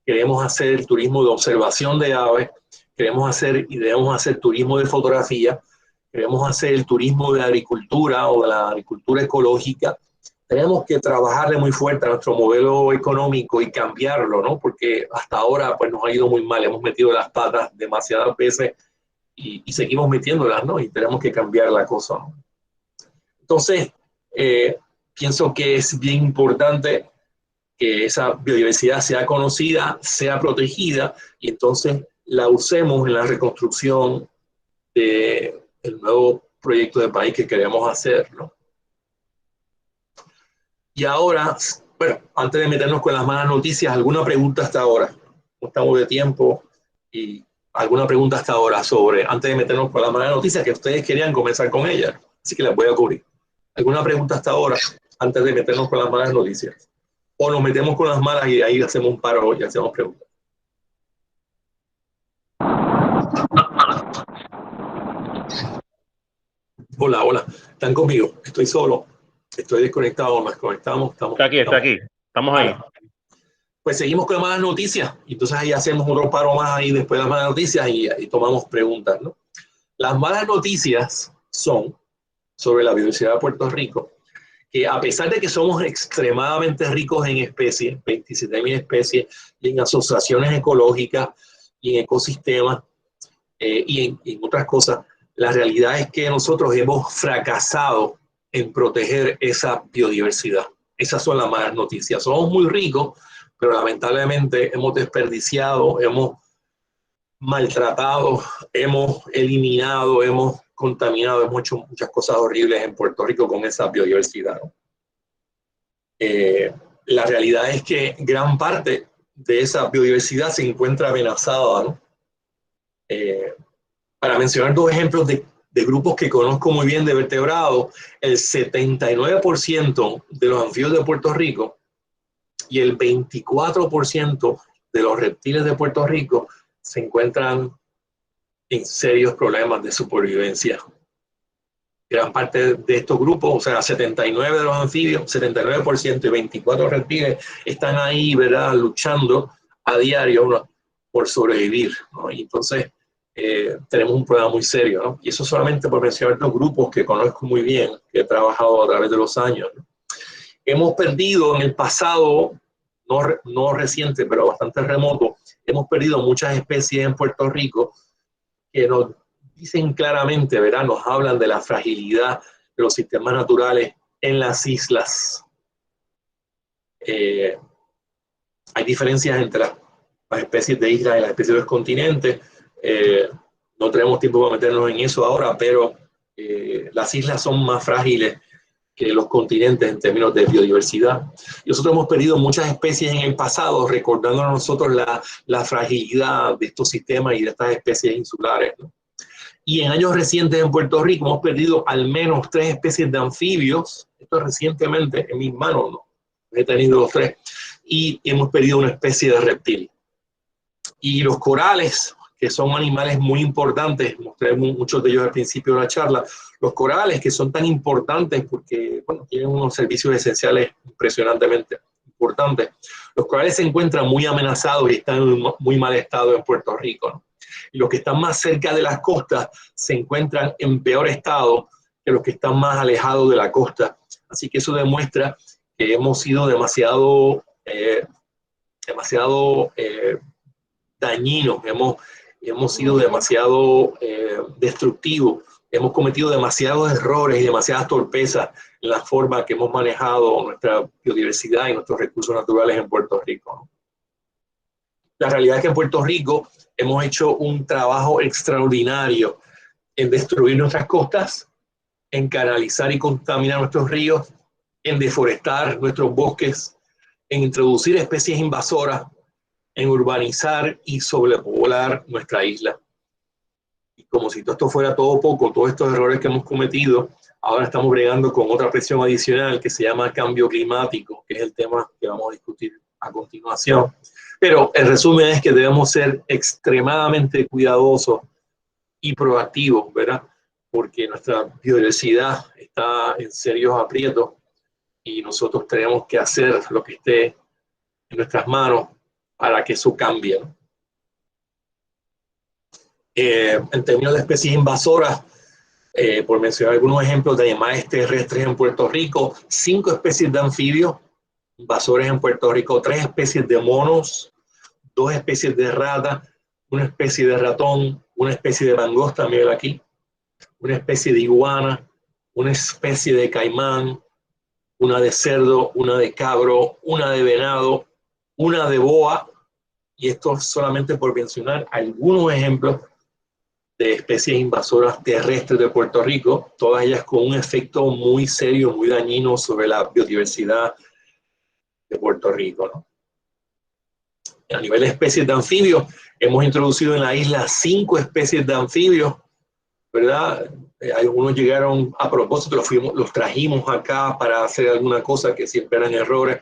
Speaker 1: Queremos hacer el turismo de observación de aves, queremos hacer y debemos hacer turismo de fotografía, queremos hacer el turismo de agricultura o de la agricultura ecológica. Tenemos que trabajarle muy fuerte a nuestro modelo económico y cambiarlo, ¿no? Porque hasta ahora pues nos ha ido muy mal, hemos metido las patas demasiadas veces y seguimos metiéndolas, ¿no? Y tenemos que cambiar la cosa, ¿no? Entonces, pienso que es bien importante que esa biodiversidad sea conocida, sea protegida y entonces la usemos en la reconstrucción del nuevo proyecto de país que queremos hacer, ¿no? Y ahora, bueno, antes de meternos con las malas noticias, ¿alguna pregunta hasta ahora? No estamos de tiempo y alguna pregunta hasta ahora sobre, antes de meternos con las malas noticias, que ustedes querían comenzar con ellas, así que las voy a cubrir. ¿Alguna pregunta hasta ahora antes de meternos con las malas noticias? O nos metemos con las malas y ahí hacemos un paro y hacemos preguntas. Hola, hola. ¿Están conmigo? Estoy solo. Estoy desconectado. Nos conectamos.
Speaker 4: Está aquí. Estamos ahí.
Speaker 1: Pues seguimos con las malas noticias. Entonces ahí hacemos otro paro más ahí después de las malas noticias y tomamos preguntas, ¿no? Las malas noticias son sobre la biodiversidad de Puerto Rico, que a pesar de que somos extremadamente ricos en especies, 27.000 especies, y en asociaciones ecológicas y en ecosistemas y en otras cosas, la realidad es que nosotros hemos fracasado en proteger esa biodiversidad. Esas son las malas noticias. Somos muy ricos, pero lamentablemente hemos desperdiciado, hemos maltratado, hemos eliminado, hemos contaminado, hemos hecho muchas cosas horribles en Puerto Rico con esa biodiversidad, ¿no? La realidad es que gran parte de esa biodiversidad se encuentra amenazada, ¿no? Para mencionar dos ejemplos de grupos que conozco muy bien de vertebrados, el 79% de los anfibios de Puerto Rico y el 24% de los reptiles de Puerto Rico se encuentran en serios problemas de supervivencia. Gran parte de estos grupos, o sea, 79 de los anfibios, 79% y 24 reptiles están ahí, ¿verdad?, luchando a diario, ¿no?, por sobrevivir, ¿no? Y entonces tenemos un problema muy serio, ¿no? Y eso solamente por mencionar dos grupos que conozco muy bien, que he trabajado a través de los años, ¿no? Hemos perdido en el pasado, no reciente, pero bastante remoto, hemos perdido muchas especies en Puerto Rico que nos dicen claramente, ¿verdad?, nos hablan de la fragilidad de los sistemas naturales en las islas. Hay diferencias entre las especies de islas y las especies de los continentes. No tenemos tiempo para meternos en eso ahora, pero las islas son más frágiles que los continentes en términos de biodiversidad. Y nosotros hemos perdido muchas especies en el pasado, recordándonos a nosotros la fragilidad de estos sistemas y de estas especies insulares, ¿no? Y en años recientes en Puerto Rico hemos perdido al menos 3 especies de anfibios. Esto recientemente en mis manos, ¿no? He tenido los 3. Y hemos perdido una especie de reptil. Y los corales, que son animales muy importantes, mostré muchos de ellos al principio de la charla, los corales que son tan importantes porque, bueno, tienen unos servicios esenciales impresionantemente importantes. Los corales se encuentran muy amenazados y están en muy mal estado en Puerto Rico, ¿no? Y los que están más cerca de las costas se encuentran en peor estado que los que están más alejados de la costa. Así que eso demuestra que hemos sido demasiado dañinos, hemos sido demasiado destructivos, hemos cometido demasiados errores y demasiadas torpezas en la forma que hemos manejado nuestra biodiversidad y nuestros recursos naturales en Puerto Rico. La realidad es que en Puerto Rico hemos hecho un trabajo extraordinario en destruir nuestras costas, en canalizar y contaminar nuestros ríos, en deforestar nuestros bosques, en introducir especies invasoras, en urbanizar y sobrepoblar nuestra isla. Y como si todo esto fuera todo poco, todos estos errores que hemos cometido, ahora estamos bregando con otra presión adicional que se llama cambio climático, que es el tema que vamos a discutir a continuación. Pero el resumen es que debemos ser extremadamente cuidadosos y proactivos, ¿verdad? Porque nuestra biodiversidad está en serios aprietos y nosotros tenemos que hacer lo que esté en nuestras manos para que eso cambie, ¿no? En términos de especies invasoras, por mencionar algunos ejemplos de animales terrestres en Puerto Rico, 5 especies de anfibios invasores en Puerto Rico, 3 especies de monos, 2 especies de rata, una especie de ratón, una especie de mangosta, mira aquí, una especie de iguana, una especie de caimán, una de cerdo, una de cabro, una de venado, una de boa, y esto solamente por mencionar algunos ejemplos de especies invasoras terrestres de Puerto Rico, todas ellas con un efecto muy serio, muy dañino sobre la biodiversidad de Puerto Rico, ¿no? A nivel de especies de anfibios, hemos introducido en la isla 5 especies de anfibios, ¿verdad? Algunos llegaron a propósito, los trajimos acá para hacer alguna cosa que siempre eran errores.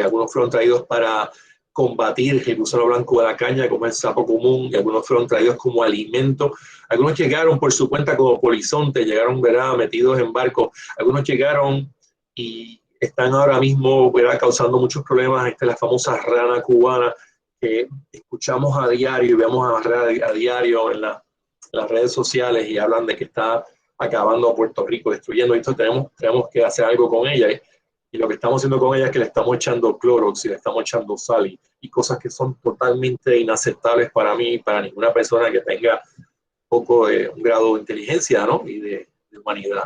Speaker 1: Algunos fueron traídos para combatir el gusano blanco de la caña, como el sapo común, y algunos fueron traídos como alimento. Algunos llegaron por su cuenta como polizonte, llegaron, ¿verdad?, metidos en barcos. Algunos llegaron y están ahora mismo, ¿verdad?, causando muchos problemas. Esta es la famosa rana cubana que escuchamos a diario y vemos a diario en las redes sociales, y hablan de que está acabando a Puerto Rico, destruyendo esto. Tenemos que hacer algo con ella. Y lo que estamos haciendo con ella es que le estamos echando Clorox y le estamos echando sal y cosas que son totalmente inaceptables para mí y para ninguna persona que tenga un grado de inteligencia, ¿no?, y de humanidad.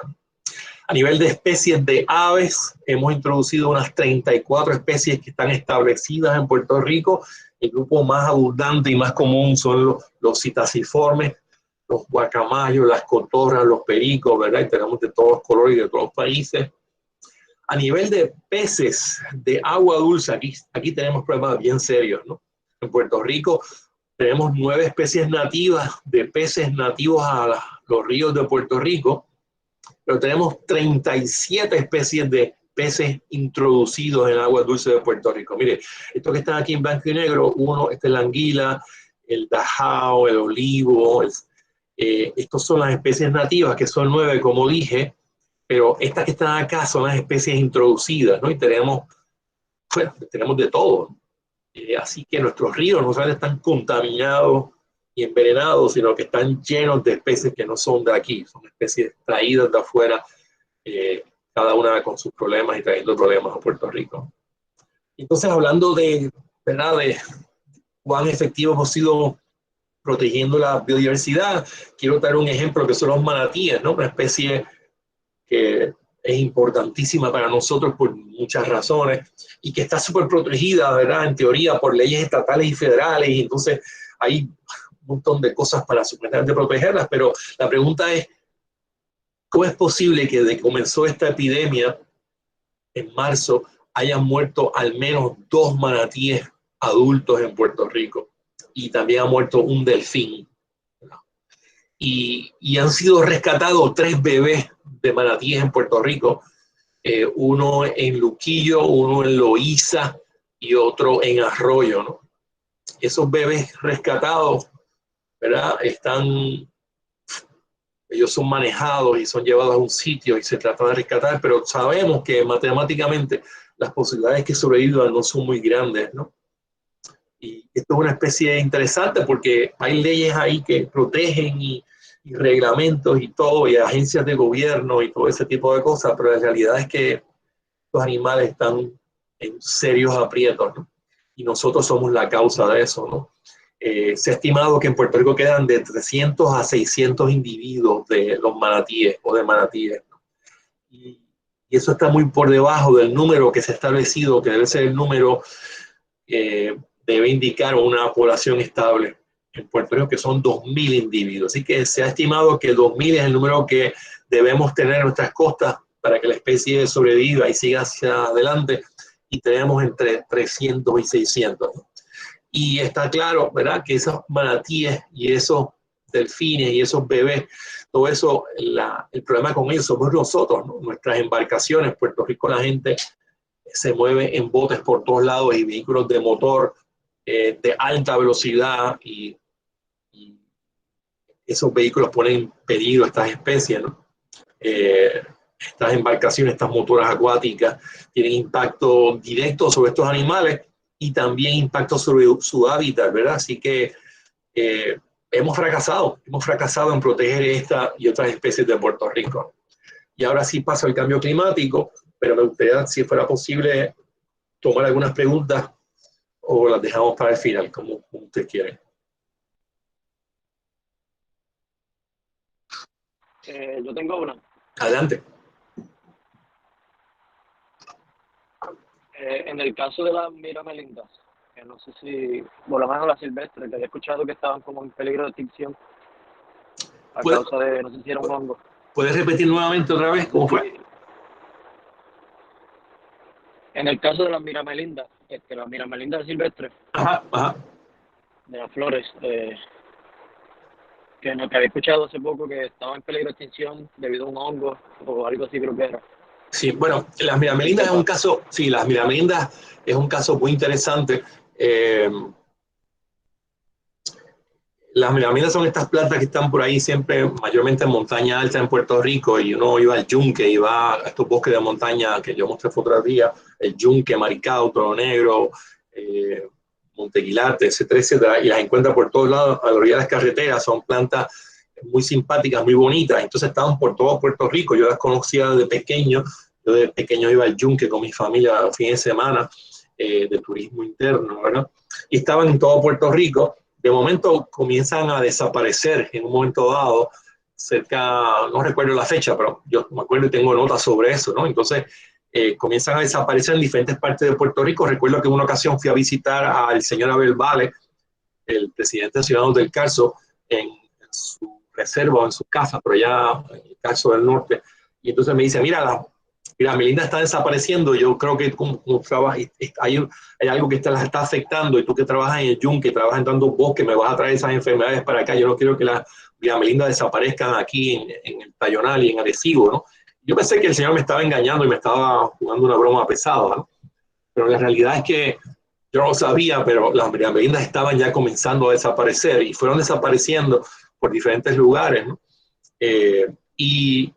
Speaker 1: A nivel de especies de aves, hemos introducido unas 34 especies que están establecidas en Puerto Rico. El grupo más abundante y más común son los citasiformes, los guacamayos, las cotorras, los pericos, ¿verdad? Y tenemos de todos los colores y de todos los países. A nivel de peces de agua dulce, aquí tenemos problemas bien serios, ¿no? En Puerto Rico tenemos 9 especies nativas de peces nativos a los ríos de Puerto Rico, pero tenemos 37 especies de peces introducidos en agua dulce de Puerto Rico. Mire, estos que están aquí en blanco y negro, esta es la anguila, el dajao, el olivo, estos son las especies nativas, que son 9, como dije, pero estas que están acá son las especies introducidas, ¿no? Y tenemos de todo. Así que nuestros ríos no solamente están contaminados y envenenados, sino que están llenos de especies que no son de aquí, son especies traídas de afuera, cada una con sus problemas y trayendo problemas a Puerto Rico. Entonces, hablando ¿verdad?, de cuán efectivos hemos sido protegiendo la biodiversidad, quiero dar un ejemplo que son los manatíes, ¿no? Una especie que es importantísima para nosotros por muchas razones y que está súper protegida, ¿verdad?, en teoría, por leyes estatales y federales, y entonces hay un montón de cosas para supuestamente protegerlas, pero la pregunta es, ¿cómo es posible que desde que comenzó esta epidemia en marzo hayan muerto al menos 2 manatíes adultos en Puerto Rico? Y también ha muerto un delfín. Y han sido rescatados 3 bebés de manatíes en Puerto Rico, uno en Luquillo, uno en Loíza y otro en Arroyo, ¿no? Esos bebés rescatados, ¿verdad?, ellos son manejados y son llevados a un sitio y se trata de rescatar, pero sabemos que matemáticamente las posibilidades que sobrevivan no son muy grandes, ¿no? Y Esto es una especie interesante porque hay leyes ahí que protegen y reglamentos y todo, y agencias de gobierno y todo ese tipo de cosas, pero la realidad es que los animales están en serios aprietos, ¿no? Y nosotros somos la causa de eso, ¿no? Se ha estimado que en Puerto Rico quedan de 300 a 600 individuos de los manatíes o de manatíes, ¿no? Y eso está muy por debajo del número que se ha establecido, que debe ser el número debe indicar una población estable en Puerto Rico, que son 2.000 individuos. Así que se ha estimado que 2.000 es el número que debemos tener en nuestras costas para que la especie sobreviva y siga hacia adelante, y tenemos entre 300 y 600. Y está claro, ¿verdad?, que esos manatíes y esos delfines y esos bebés, todo eso, el problema con ellos somos nosotros, ¿no? Nuestras embarcaciones. Puerto Rico, la gente se mueve en botes por todos lados y vehículos de motor de alta velocidad, y esos vehículos ponen en peligro a estas especies, ¿no? Estas embarcaciones, estas motoras acuáticas, tienen impacto directo sobre estos animales y también impacto sobre su hábitat, ¿verdad? Así que hemos fracasado en proteger esta y otras especies de Puerto Rico. Y ahora sí pasa el cambio climático, pero me gustaría, si fuera posible, tomar algunas preguntas o las dejamos para el final, como usted quiere.
Speaker 5: Yo tengo una.
Speaker 1: Adelante.
Speaker 5: En el caso de las miramelindas, que no sé si, por lo menos las silvestres, que había escuchado que estaban como en peligro de extinción a causa de, no sé si era un hongo.
Speaker 1: ¿Puedes repetir nuevamente otra vez cómo fue?
Speaker 5: En el caso de las miramelindas, las miramelindas silvestres,
Speaker 1: Ajá, ajá.
Speaker 5: de las flores, que había escuchado hace poco que estaban en peligro de extinción debido a un hongo o algo así, creo que era.
Speaker 1: Sí, bueno, las miramelindas es un caso, sí, las miramelindas es un caso muy interesante. Las miramelindas son estas plantas que están por ahí siempre, mayormente en montaña alta en Puerto Rico, y uno iba al yunque, iba a estos bosques de montaña que yo mostré fotografía, el yunque, Maricao, Toro Negro, Montequilate, etcétera, etcétera, y las encuentra por todos lados a la orilla de las carreteras. Son plantas muy simpáticas, muy bonitas. Entonces estaban por todo Puerto Rico. Yo las conocía de pequeño. Yo de pequeño iba al yunque con mi familia a fin de semana de turismo interno, ¿verdad? Y estaban en todo Puerto Rico. De momento comienzan a desaparecer en un momento dado, cerca, no recuerdo la fecha, pero yo me acuerdo y tengo notas sobre eso, ¿no? Entonces comienzan a desaparecer en diferentes partes de Puerto Rico. Recuerdo que en una ocasión fui a visitar al señor Abel Vale, el presidente de Ciudadanos del Carso, en su reserva o en su casa, pero allá en el Carso del Norte. Y entonces me dice, mira, Melinda está desapareciendo. Yo creo que como hay algo que las está afectando, y tú que trabajas en el yunque, trabajas en tantos bosques, me vas a traer esas enfermedades para acá. Yo no quiero que las Melinda desaparezcan aquí en el Tayonal y en Arecibo, ¿no? Yo pensé que el señor me estaba engañando y me estaba jugando una broma pesada, ¿no? Pero la realidad es que yo no lo sabía, pero las miramelindas estaban ya comenzando a desaparecer, y fueron desapareciendo por diferentes lugares, ¿no? Y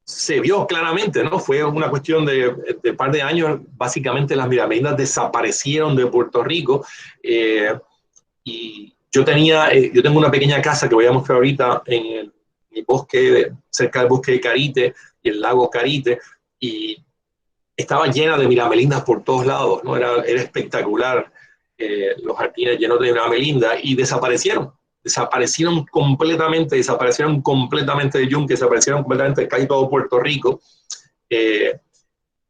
Speaker 1: se vio claramente, ¿no? Fue una cuestión de par de años. Básicamente las miramelindas desaparecieron de Puerto Rico, y yo tengo una pequeña casa que voy a mostrar ahorita en el bosque, cerca del bosque de Carite y el lago Carite, y estaba llena de miramelindas por todos lados, ¿no? Era espectacular, los jardines llenos de miramelindas, y desaparecieron completamente de yunque, desaparecieron completamente de casi todo Puerto Rico,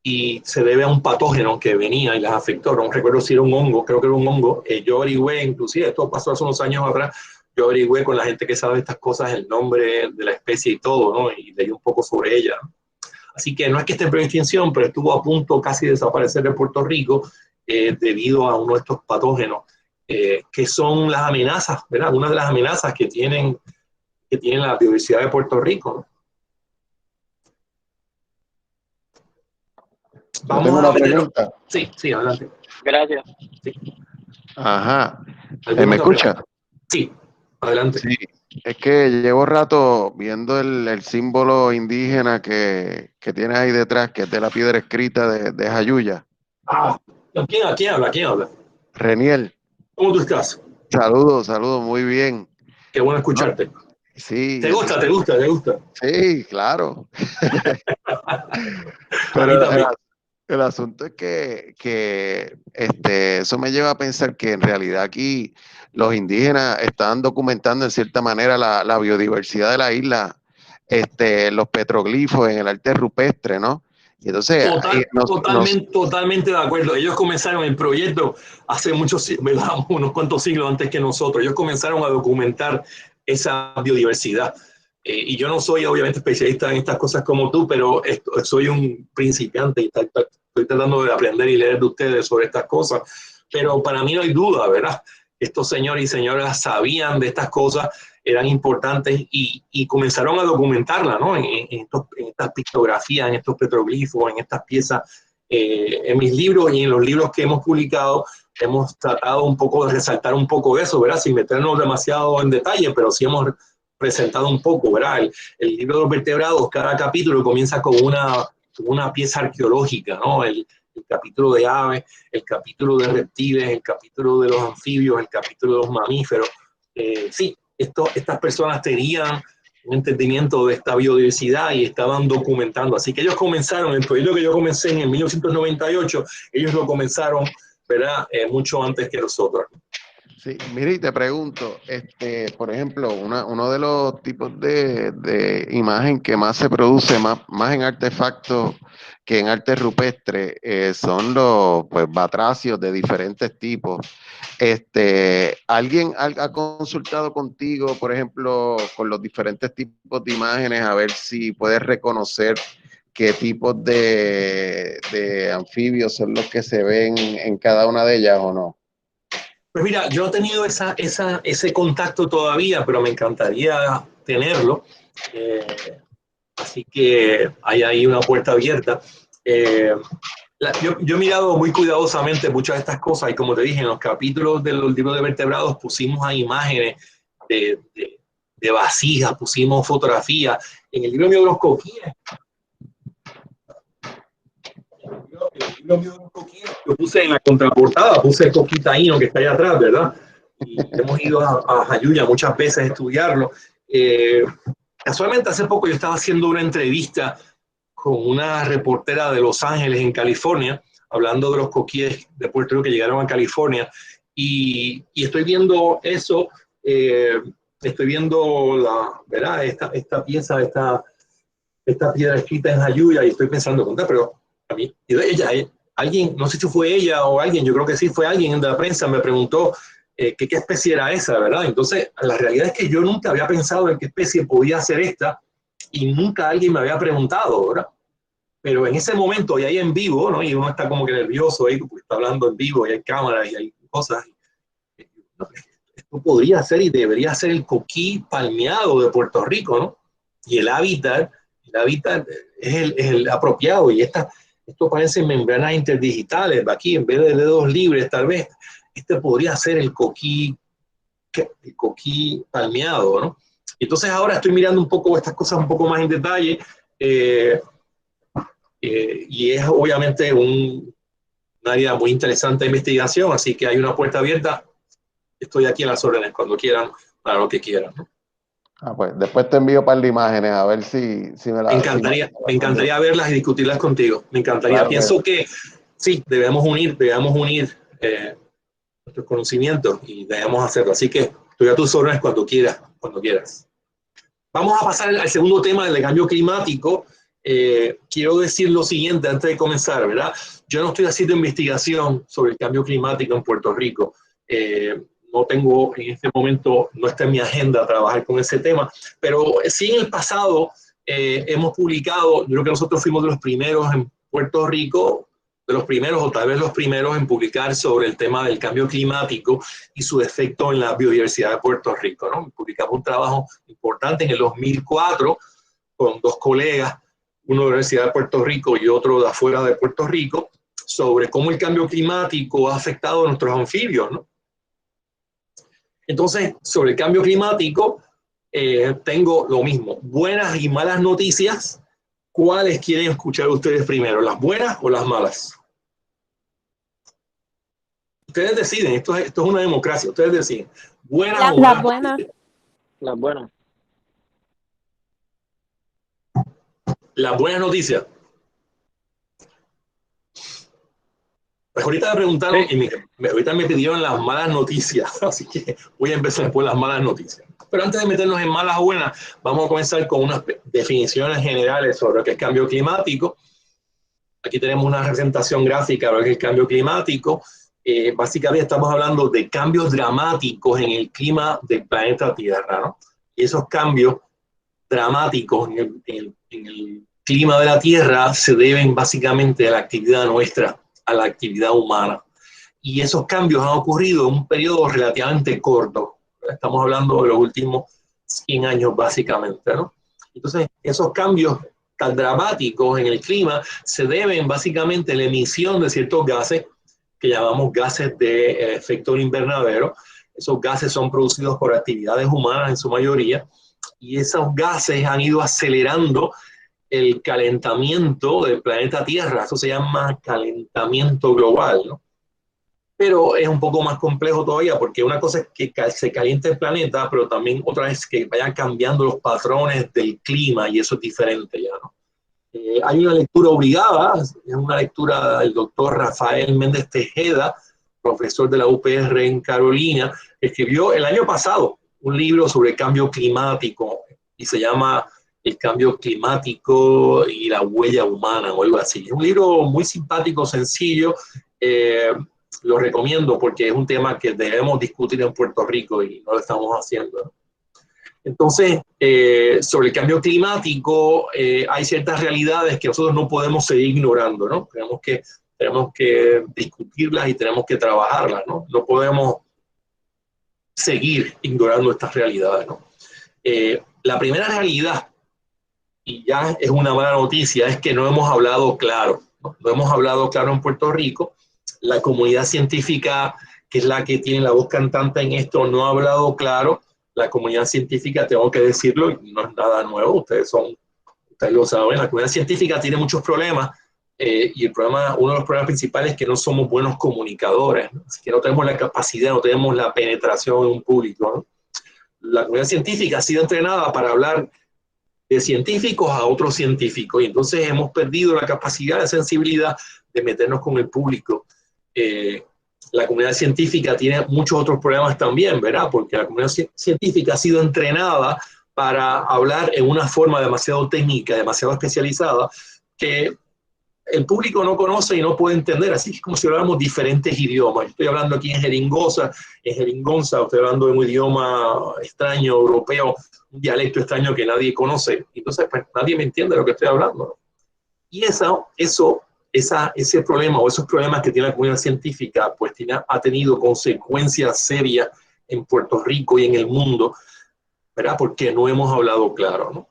Speaker 1: y se debe a un patógeno que venía y las afectó. No recuerdo si era un hongo, creo que era un hongo. Yo averigüé, inclusive esto pasó hace unos años atrás, yo averigüé con la gente que sabe estas cosas el nombre de la especie y todo, ¿no? Y leí un poco sobre ella. Así que no es que esté en extinción, pero estuvo a punto casi de desaparecer de Puerto Rico debido a uno de estos patógenos, que son las amenazas, ¿verdad? Una de las amenazas que tienen la biodiversidad de Puerto Rico, ¿no?
Speaker 6: Yo tengo una pregunta.
Speaker 1: Sí, adelante.
Speaker 5: Gracias.
Speaker 1: Sí.
Speaker 6: Ajá. ¿Me escucha?
Speaker 1: Sí, adelante.
Speaker 6: Sí, es que llevo rato viendo el símbolo indígena que tienes ahí detrás, que es de la piedra escrita de Jayuya.
Speaker 1: ¿Quién habla?
Speaker 6: Reniel.
Speaker 1: ¿Cómo tú estás?
Speaker 6: Saludos, muy bien.
Speaker 1: Qué bueno escucharte.
Speaker 6: Sí.
Speaker 1: ¿Te gusta? ¿Te gusta? ¿Te gusta?
Speaker 6: Sí, claro.
Speaker 1: A mí
Speaker 6: Pero
Speaker 1: también.
Speaker 6: el asunto es que eso me lleva a pensar que en realidad aquí los indígenas están documentando en cierta manera la biodiversidad de la isla, los petroglifos en el arte rupestre, ¿no? Y entonces
Speaker 1: Totalmente de acuerdo. Ellos comenzaron el proyecto hace ¿verdad? Unos cuantos siglos antes que nosotros. Ellos comenzaron a documentar esa biodiversidad. Y yo no soy obviamente especialista en estas cosas como tú, pero soy un principiante y estoy tratando de aprender y leer de ustedes sobre estas cosas. Pero para mí no hay duda, ¿verdad? Estos señores y señoras sabían de estas cosas, eran importantes y comenzaron a documentarla, ¿no? En estas pictografías, en estos petroglifos, en estas piezas. En mis libros y en los libros que hemos publicado, hemos tratado un poco de resaltar un poco de eso, ¿verdad? Sin meternos demasiado en detalle, pero sí hemos presentado un poco, ¿verdad? El libro de los vertebrados, cada capítulo comienza con una pieza arqueológica, ¿no? El capítulo de aves, el capítulo de reptiles, el capítulo de los anfibios, el capítulo de los mamíferos. Sí, estas personas tenían un entendimiento de esta biodiversidad y estaban documentando. Así que ellos comenzaron, el proyecto que yo comencé en el 1998, ellos lo comenzaron, ¿verdad? Mucho antes que nosotros.
Speaker 6: Sí, mire, y te pregunto, por ejemplo, uno de los tipos de imagen que más se produce, más en artefactos que en arte rupestre, son los pues, batracios de diferentes tipos. ¿Alguien ha consultado contigo, por ejemplo, con los diferentes tipos de imágenes, a ver si puedes reconocer qué tipos de anfibios son los que se ven en cada una de ellas o no?
Speaker 1: Pues mira, yo no he tenido ese contacto todavía, pero me encantaría tenerlo. Así que hay ahí una puerta abierta. Yo he mirado muy cuidadosamente muchas de estas cosas y como te dije, en los capítulos de los libros de vertebrados pusimos a imágenes de vasijas, pusimos fotografías. En el libro mío de los coquíes, yo puse en la contraportada, puse el coquí taíno que está ahí atrás, ¿verdad? Y hemos ido a Jayuya muchas veces a estudiarlo. Casualmente hace poco yo estaba haciendo una entrevista con una reportera de Los Ángeles, en California, hablando de los coquíes de Puerto Rico que llegaron a California. Y estoy viendo eso, estoy viendo ¿verdad? Esta pieza, esta piedra escrita en Jayuya y estoy pensando, pero a mí, alguien, no sé si fue ella o alguien, yo creo que sí fue alguien de la prensa, me preguntó qué especie era esa, ¿verdad? Entonces, la realidad es que yo nunca había pensado en qué especie podía ser esta y nunca alguien me había preguntado, ¿verdad? Pero en ese momento, y ahí en vivo, ¿no? Y uno está como que nervioso ahí porque está hablando en vivo y hay cámaras y hay cosas. Esto podría ser y debería ser el coquí palmeado de Puerto Rico, ¿no? Y el hábitat es el apropiado y esto parece membranas interdigitales, aquí en vez de dedos libres tal vez, podría ser el coquí palmeado, ¿no? Entonces ahora estoy mirando un poco estas cosas un poco más en detalle y es obviamente un área muy interesante de investigación, así que hay una puerta abierta. Estoy aquí en las órdenes cuando quieran, para lo que quieran, ¿no?
Speaker 6: Pues después te envío un par de imágenes a ver si me las...
Speaker 1: Me encantaría verlas y discutirlas contigo. Me encantaría.
Speaker 6: Claro,
Speaker 1: Pienso que sí, debemos unir nuestros conocimientos y debemos hacerlo. Así que estoy a tus órdenes cuando quieras. Vamos a pasar al segundo tema del cambio climático. Quiero decir lo siguiente antes de comenzar, ¿verdad? Yo no estoy haciendo investigación sobre el cambio climático en Puerto Rico. No tengo en este momento, no está en mi agenda trabajar con ese tema, pero sí en el pasado hemos publicado, yo creo que nosotros fuimos de los primeros en Puerto Rico, de los primeros o tal vez los primeros en publicar sobre el tema del cambio climático y su efecto en la biodiversidad de Puerto Rico, ¿no? Publicamos un trabajo importante en el 2004 con dos colegas, uno de la Universidad de Puerto Rico y otro de afuera de Puerto Rico, sobre cómo el cambio climático ha afectado a nuestros anfibios, ¿no? Entonces, sobre el cambio climático, tengo lo mismo, buenas y malas noticias. ¿Cuáles quieren escuchar ustedes primero, las buenas o las malas? Ustedes deciden, esto es una democracia, ustedes deciden. Buenas o
Speaker 3: Las
Speaker 1: malas
Speaker 3: buenas.
Speaker 1: noticias.
Speaker 5: Las buenas.
Speaker 1: Las buenas noticias. Pues ahorita me preguntaron y ahorita me pidieron las malas noticias, así que voy a empezar por las malas noticias. Pero antes de meternos en malas o buenas, vamos a comenzar con unas definiciones generales sobre lo que es cambio climático. Aquí tenemos una representación gráfica de lo que es el cambio climático. Básicamente estamos hablando de cambios dramáticos en el clima del planeta Tierra, ¿no? Y esos cambios dramáticos en el clima de la Tierra se deben básicamente a la actividad nuestra, a la actividad humana. Y esos cambios han ocurrido en un periodo relativamente corto. Estamos hablando de los últimos 100 años básicamente, ¿no? Entonces, esos cambios tan dramáticos en el clima se deben básicamente a la emisión de ciertos gases que llamamos gases de efecto invernadero. Esos gases son producidos por actividades humanas en su mayoría, y esos gases han ido acelerando el calentamiento del planeta Tierra. Eso se llama calentamiento global, ¿no? Pero es un poco más complejo todavía, porque una cosa es que se caliente el planeta, pero también otra es que vayan cambiando los patrones del clima, y eso es diferente ya, ¿no? Hay una lectura obligada, es una lectura del doctor Rafael Méndez Tejeda, profesor de la UPR en Carolina, que escribió el año pasado un libro sobre el cambio climático, y se llama El cambio climático y la huella humana, o algo así. Es un libro muy simpático, sencillo, lo recomiendo porque es un tema que debemos discutir en Puerto Rico y no lo estamos haciendo. Entonces, sobre el cambio climático, hay ciertas realidades que nosotros no podemos seguir ignorando, ¿no? Tenemos que discutirlas y tenemos que trabajarlas, ¿no? No podemos seguir ignorando estas realidades, ¿no? La primera realidad, y ya es una mala noticia, es que no hemos hablado claro, ¿no? No hemos hablado claro en Puerto Rico. La comunidad científica, que es la que tiene la voz cantante en esto, no ha hablado claro. La comunidad científica, tengo que decirlo, no es nada nuevo, ustedes lo saben, la comunidad científica tiene muchos problemas, y uno de los problemas principales es que no somos buenos comunicadores, ¿no? Así que no tenemos la capacidad, no tenemos la penetración en un público, ¿no? La comunidad científica ha sido entrenada para hablar de científicos a otros científicos, y entonces hemos perdido la capacidad de sensibilidad de meternos con el público. La comunidad científica tiene muchos otros problemas también, ¿verdad? Porque la comunidad científica ha sido entrenada para hablar en una forma demasiado técnica, demasiado especializada, que el público no conoce y no puede entender. Así que es como si habláramos diferentes idiomas. Yo estoy hablando aquí en jeringonza, estoy hablando de un idioma extraño, europeo, un dialecto extraño que nadie conoce. Entonces, pues, nadie me entiende lo que estoy hablando, ¿no? Y ese problema, o esos problemas que tiene la comunidad científica, pues ha tenido consecuencias serias en Puerto Rico y en el mundo, ¿verdad? Porque no hemos hablado claro, ¿no?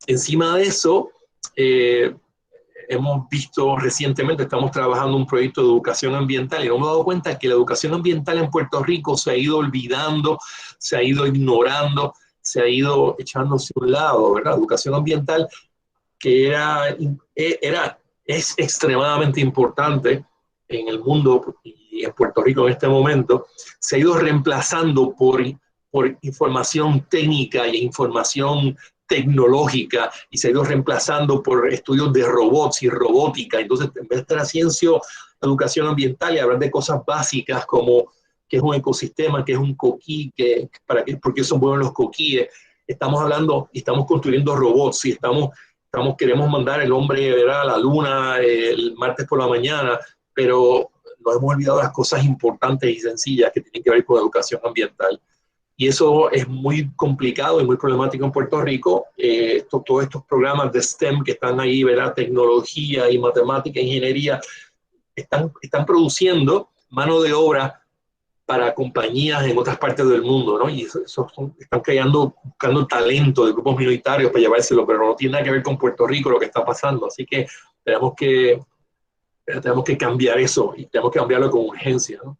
Speaker 1: Encima de eso, hemos visto recientemente, estamos trabajando un proyecto de educación ambiental, y nos hemos dado cuenta que la educación ambiental en Puerto Rico se ha ido olvidando, se ha ido ignorando, se ha ido echándose a un lado, ¿verdad? Educación ambiental que es extremadamente importante en el mundo y en Puerto Rico en este momento, se ha ido reemplazando por información técnica y información tecnológica, y se ha ido reemplazando por estudios de robots y robótica. Entonces, en vez de estar haciendo educación ambiental y hablar de cosas básicas como qué es un ecosistema, qué es un coquí, por qué son buenos los coquíes, estamos hablando y estamos construyendo robots, y queremos mandar el hombre, ¿verdad?, a la luna el martes por la mañana, pero nos hemos olvidado las cosas importantes y sencillas que tienen que ver con educación ambiental. Y eso es muy complicado y muy problemático en Puerto Rico. Todos estos programas de STEM que están ahí, ¿verdad?, tecnología y matemática, ingeniería, están produciendo mano de obra para compañías en otras partes del mundo, ¿no? Y están buscando talento de grupos minoritarios para llevárselo, pero no tiene nada que ver con Puerto Rico lo que está pasando. Así que tenemos que cambiar eso, y tenemos que cambiarlo con urgencia, ¿no?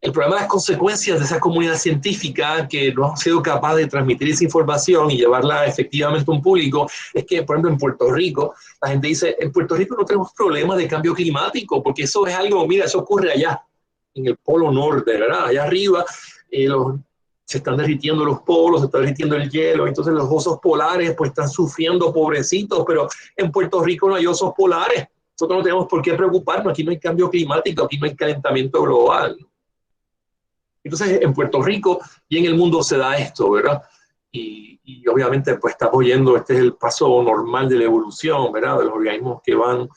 Speaker 1: El problema de las consecuencias de esa comunidad científica que no ha sido capaz de transmitir esa información y llevarla efectivamente a un público es que, por ejemplo, en Puerto Rico, la gente dice, en Puerto Rico no tenemos problemas de cambio climático, porque eso es algo, mira, eso ocurre allá. en el polo norte, ¿verdad? Allá arriba se están derritiendo los polos, se está derritiendo el hielo, entonces los osos polares pues están sufriendo, pobrecitos, pero en Puerto Rico no hay osos polares. Nosotros no tenemos por qué preocuparnos, aquí no hay cambio climático, aquí no hay calentamiento global. Entonces en Puerto Rico y en el mundo se da esto, ¿verdad? Y obviamente pues estamos yendo, este es el paso normal de la evolución, ¿verdad? De los organismos que van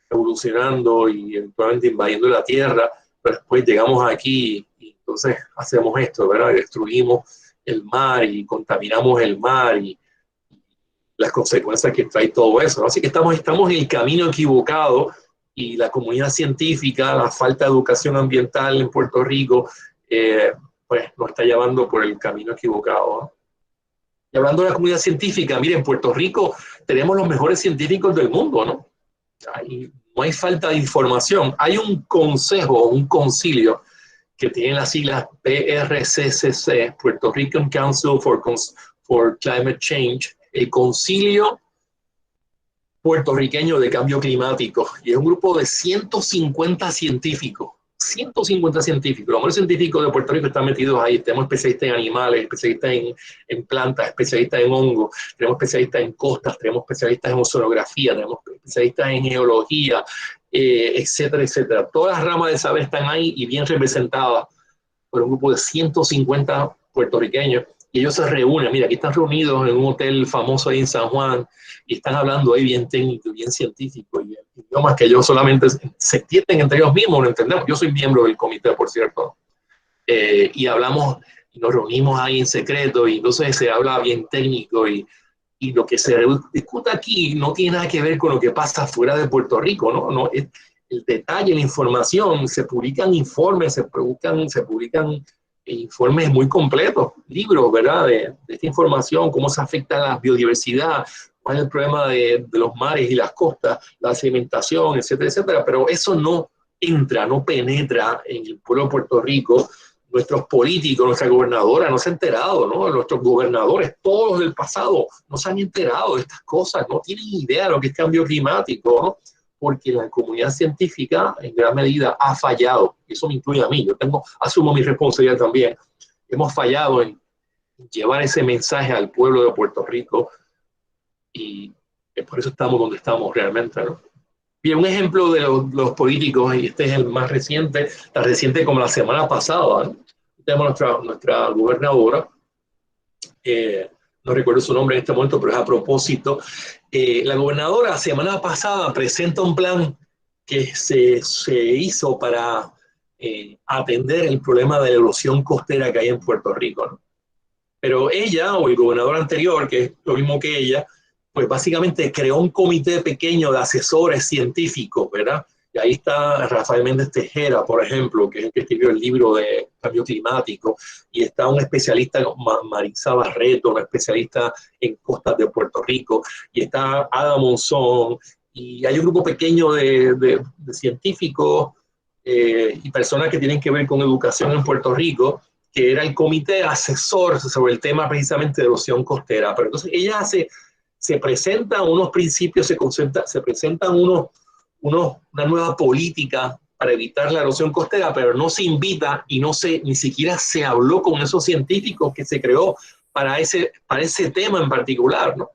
Speaker 1: evolucionando y eventualmente invadiendo la Tierra, pero después llegamos aquí y entonces hacemos esto, ¿verdad? Y destruimos el mar y contaminamos el mar y las consecuencias que trae todo eso, ¿no? Así que estamos en el camino equivocado y la comunidad científica, la falta de educación ambiental en Puerto Rico, pues nos está llevando por el camino equivocado, ¿no? Y hablando de la comunidad científica, miren, en Puerto Rico tenemos los mejores científicos del mundo, ¿no? No hay falta de información. Hay un consejo, un concilio que tiene las siglas PRCCC, Puerto Rican Council for Climate Change, el concilio puertorriqueño de cambio climático. Y es un grupo de 150 científicos. 150 científicos. Los mejores científicos de Puerto Rico están metidos ahí. Tenemos especialistas en animales, especialistas en plantas, especialistas en hongos, tenemos especialistas en costas, tenemos especialistas en oceanografía, tenemos especialistas en geología, etcétera, etcétera. Todas las ramas de saber están ahí y bien representadas por un grupo de 150 puertorriqueños. Y ellos se reúnen, mira, aquí están reunidos en un hotel famoso ahí en San Juan y están hablando ahí bien técnico, bien científico, y idiomas que ellos solamente se entienden entre ellos mismos, no entendemos. Yo soy miembro del comité, por cierto, y hablamos, y nos reunimos ahí en secreto, y entonces se habla bien técnico, y lo que se discute aquí no tiene nada que ver con lo que pasa fuera de Puerto Rico, ¿no? No, el detalle, la información, se publican informes, se publican informes muy completos, libros, ¿verdad? De esta información, cómo se afecta la biodiversidad, cuál es el problema de los mares y las costas, la sedimentación, etcétera, etcétera. Pero eso no entra, no penetra en el pueblo de Puerto Rico. Nuestros políticos, nuestra gobernadora no se ha enterado, ¿no? Nuestros gobernadores, todos del pasado, no se han enterado de estas cosas, no tienen idea de lo que es cambio climático, ¿no? Porque la comunidad científica en gran medida ha fallado, y eso me incluye a mí, asumo mi responsabilidad también. Hemos fallado en llevar ese mensaje al pueblo de Puerto Rico y por eso estamos donde estamos realmente, ¿no? Bien, un ejemplo de los políticos, y este es el más reciente, tan reciente como la semana pasada, ¿no? Tenemos nuestra gobernadora, no recuerdo su nombre en este momento, pero es a propósito. La gobernadora la semana pasada presenta un plan que se hizo para atender el problema de la erosión costera que hay en Puerto Rico, ¿no? Pero ella, o el gobernador anterior, que es lo mismo que ella, pues básicamente creó un comité pequeño de asesores científicos, ¿verdad? Y ahí está Rafael Méndez Tejera, por ejemplo, que es el que escribió el libro de cambio climático, y está un especialista, Marisa Barreto, una especialista en costas de Puerto Rico, y está Ada Monzón, y hay un grupo pequeño de científicos y personas que tienen que ver con educación en Puerto Rico, que era el comité asesor sobre el tema precisamente de erosión costera. Pero entonces ella se presentan unos principios, se presentan una nueva política para evitar la erosión costera, pero no se invita y ni siquiera se habló con esos científicos que se creó para ese tema en particular, ¿no?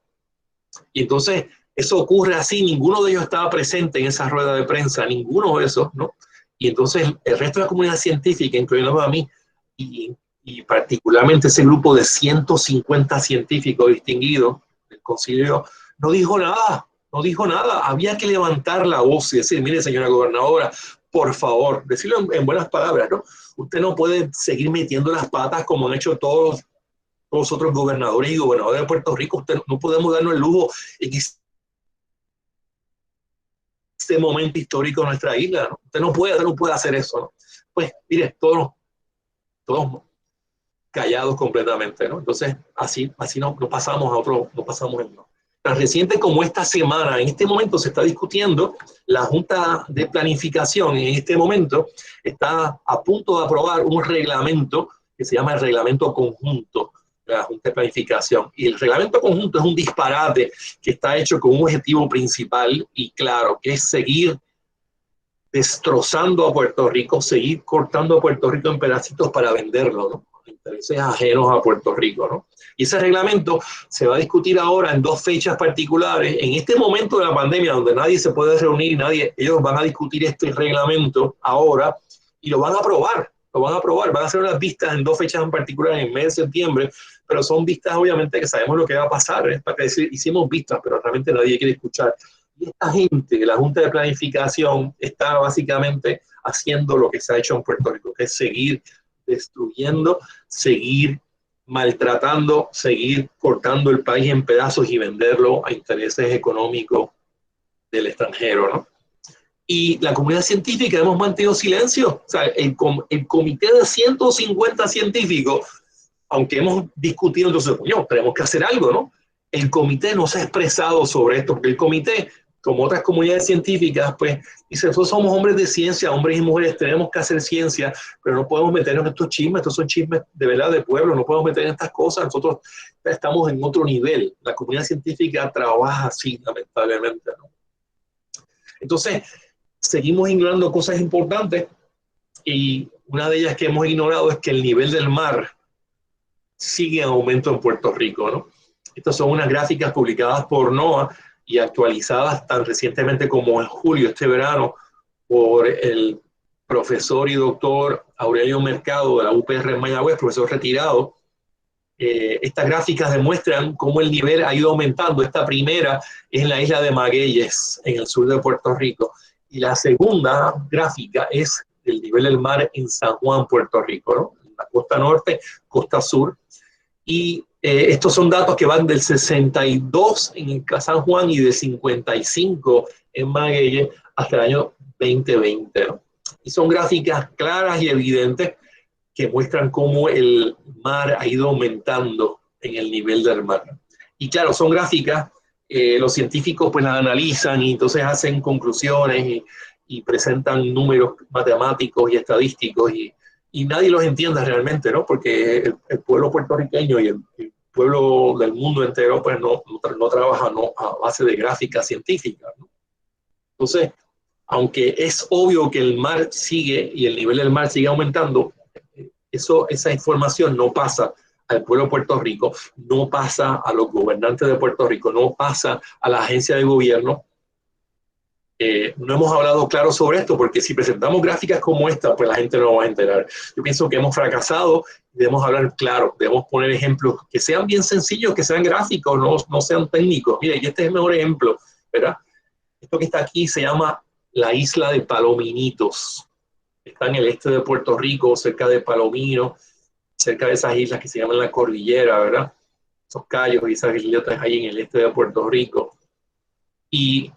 Speaker 1: Y entonces eso ocurre así, ninguno de ellos estaba presente en esa rueda de prensa, ninguno de esos, ¿no? Y entonces el resto de la comunidad científica, incluyéndome a mí, y particularmente ese grupo de 150 científicos distinguidos del concilio, no dijo nada. Había que levantar la voz y decir, mire, señora gobernadora, por favor, decirlo en buenas palabras, ¿no? Usted no puede seguir metiendo las patas como han hecho todos los otros gobernadores y gobernadores de Puerto Rico. Usted no podemos darnos el lujo en este momento histórico de nuestra isla, ¿no? Usted no puede hacer eso, ¿no? Pues, mire, todos callados completamente, ¿no? Entonces, así no pasamos a otro, no pasamos en no. Tan reciente como esta semana, en este momento se está discutiendo, la Junta de Planificación en este momento está a punto de aprobar un reglamento que se llama el Reglamento Conjunto de la Junta de Planificación. Y el Reglamento Conjunto es un disparate que está hecho con un objetivo principal y claro, que es seguir destrozando a Puerto Rico, seguir cortando a Puerto Rico en pedacitos para venderlo, ¿no? Intereses ajenos a Puerto Rico, ¿no? Y ese reglamento se va a discutir ahora en 2 fechas particulares. En este momento de la pandemia, donde nadie se puede reunir, ellos van a discutir este reglamento ahora y lo van a aprobar. Van a hacer unas vistas en 2 fechas en particular, en el mes de septiembre, pero son vistas obviamente que sabemos lo que va a pasar, es para decir, hicimos vistas, pero realmente nadie quiere escuchar. Y esta gente, la Junta de Planificación, está básicamente haciendo lo que se ha hecho en Puerto Rico, que es seguir destruyendo, seguir maltratando, seguir cortando el país en pedazos y venderlo a intereses económicos del extranjero, ¿no? Y la comunidad científica hemos mantenido silencio. O sea, el comité de 150 científicos, aunque hemos discutido, entonces, coño, tenemos que hacer algo, ¿no? El comité no se ha expresado sobre esto, porque el comité, como otras comunidades científicas, pues dice, nosotros somos hombres de ciencia, hombres y mujeres, tenemos que hacer ciencia, pero no podemos meternos en estos chismes, estos son chismes de verdad de pueblo, no podemos meter en estas cosas, nosotros estamos en otro nivel. La comunidad científica trabaja así, lamentablemente, ¿no? Entonces, seguimos ignorando cosas importantes y una de ellas que hemos ignorado es que el nivel del mar sigue en aumento en Puerto Rico, ¿no? Estas son unas gráficas publicadas por NOAA y actualizadas tan recientemente como en julio, este verano, por el profesor y doctor Aurelio Mercado de la UPR en Mayagüez, profesor retirado. Estas gráficas demuestran cómo el nivel ha ido aumentando. Esta primera es en la isla de Magueyes, en el sur de Puerto Rico. Y la segunda gráfica es el nivel del mar en San Juan, Puerto Rico, ¿no? En la costa norte, costa sur. Y estos son datos que van del 62 en San Juan y del 55 en Magueyes hasta el año 2020, ¿no? Y son gráficas claras y evidentes que muestran cómo el mar ha ido aumentando en el nivel del mar. Y claro, son gráficas, los científicos pues las analizan y entonces hacen conclusiones y presentan números matemáticos y estadísticos y nadie los entiende realmente, ¿no? Porque el pueblo puertorriqueño y el pueblo del mundo entero pues no trabaja a base de gráficas científicas, ¿no? Entonces, aunque es obvio que el mar sigue y el nivel del mar sigue aumentando, esa información no pasa al pueblo de Puerto Rico, no pasa a los gobernantes de Puerto Rico, no pasa a la agencia de gobierno. No hemos hablado claro sobre esto, porque si presentamos gráficas como esta, pues la gente no va a enterar. Yo pienso que hemos fracasado y debemos hablar claro, debemos poner ejemplos que sean bien sencillos, que sean gráficos, no sean técnicos. Mire, y este es el mejor ejemplo, ¿verdad? Esto que está aquí se llama la isla de Palominitos. Está en el este de Puerto Rico, cerca de Palomino, cerca de esas islas que se llaman la Cordillera, ¿verdad? Esos cayos y esas isletas ahí en el este de Puerto Rico. Y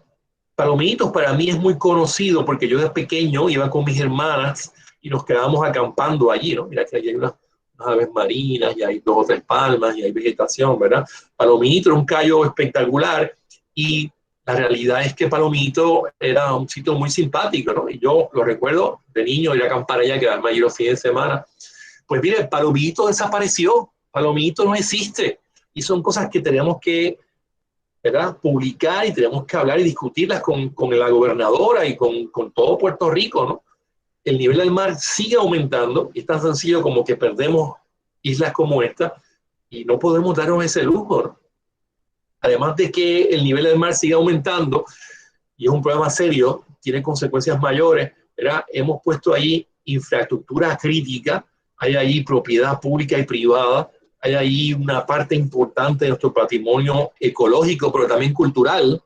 Speaker 1: Palominitos para mí es muy conocido porque yo de pequeño iba con mis hermanas y nos quedábamos acampando allí, ¿no? Mira que allí hay unas aves marinas y hay 2 o 3 palmas y hay vegetación, ¿verdad? Palominitos era un cayo espectacular y la realidad es que Palomito era un sitio muy simpático, ¿no? Y yo lo recuerdo de niño, ir a acampar allá, quedarme allí los fines de semana. Pues mire, Palomito desapareció, Palomito no existe. Y son cosas que tenemos que, ¿verdad?, publicar y tenemos que hablar y discutirlas con la gobernadora y con todo Puerto Rico, ¿no? El nivel del mar sigue aumentando y es tan sencillo como que perdemos islas como esta y no podemos darnos ese lujo, ¿no? Además de que el nivel del mar sigue aumentando y es un problema serio, tiene consecuencias mayores, ¿verdad? Hemos puesto ahí infraestructura crítica, hay ahí propiedad pública y privada, hay ahí una parte importante de nuestro patrimonio ecológico, pero también cultural,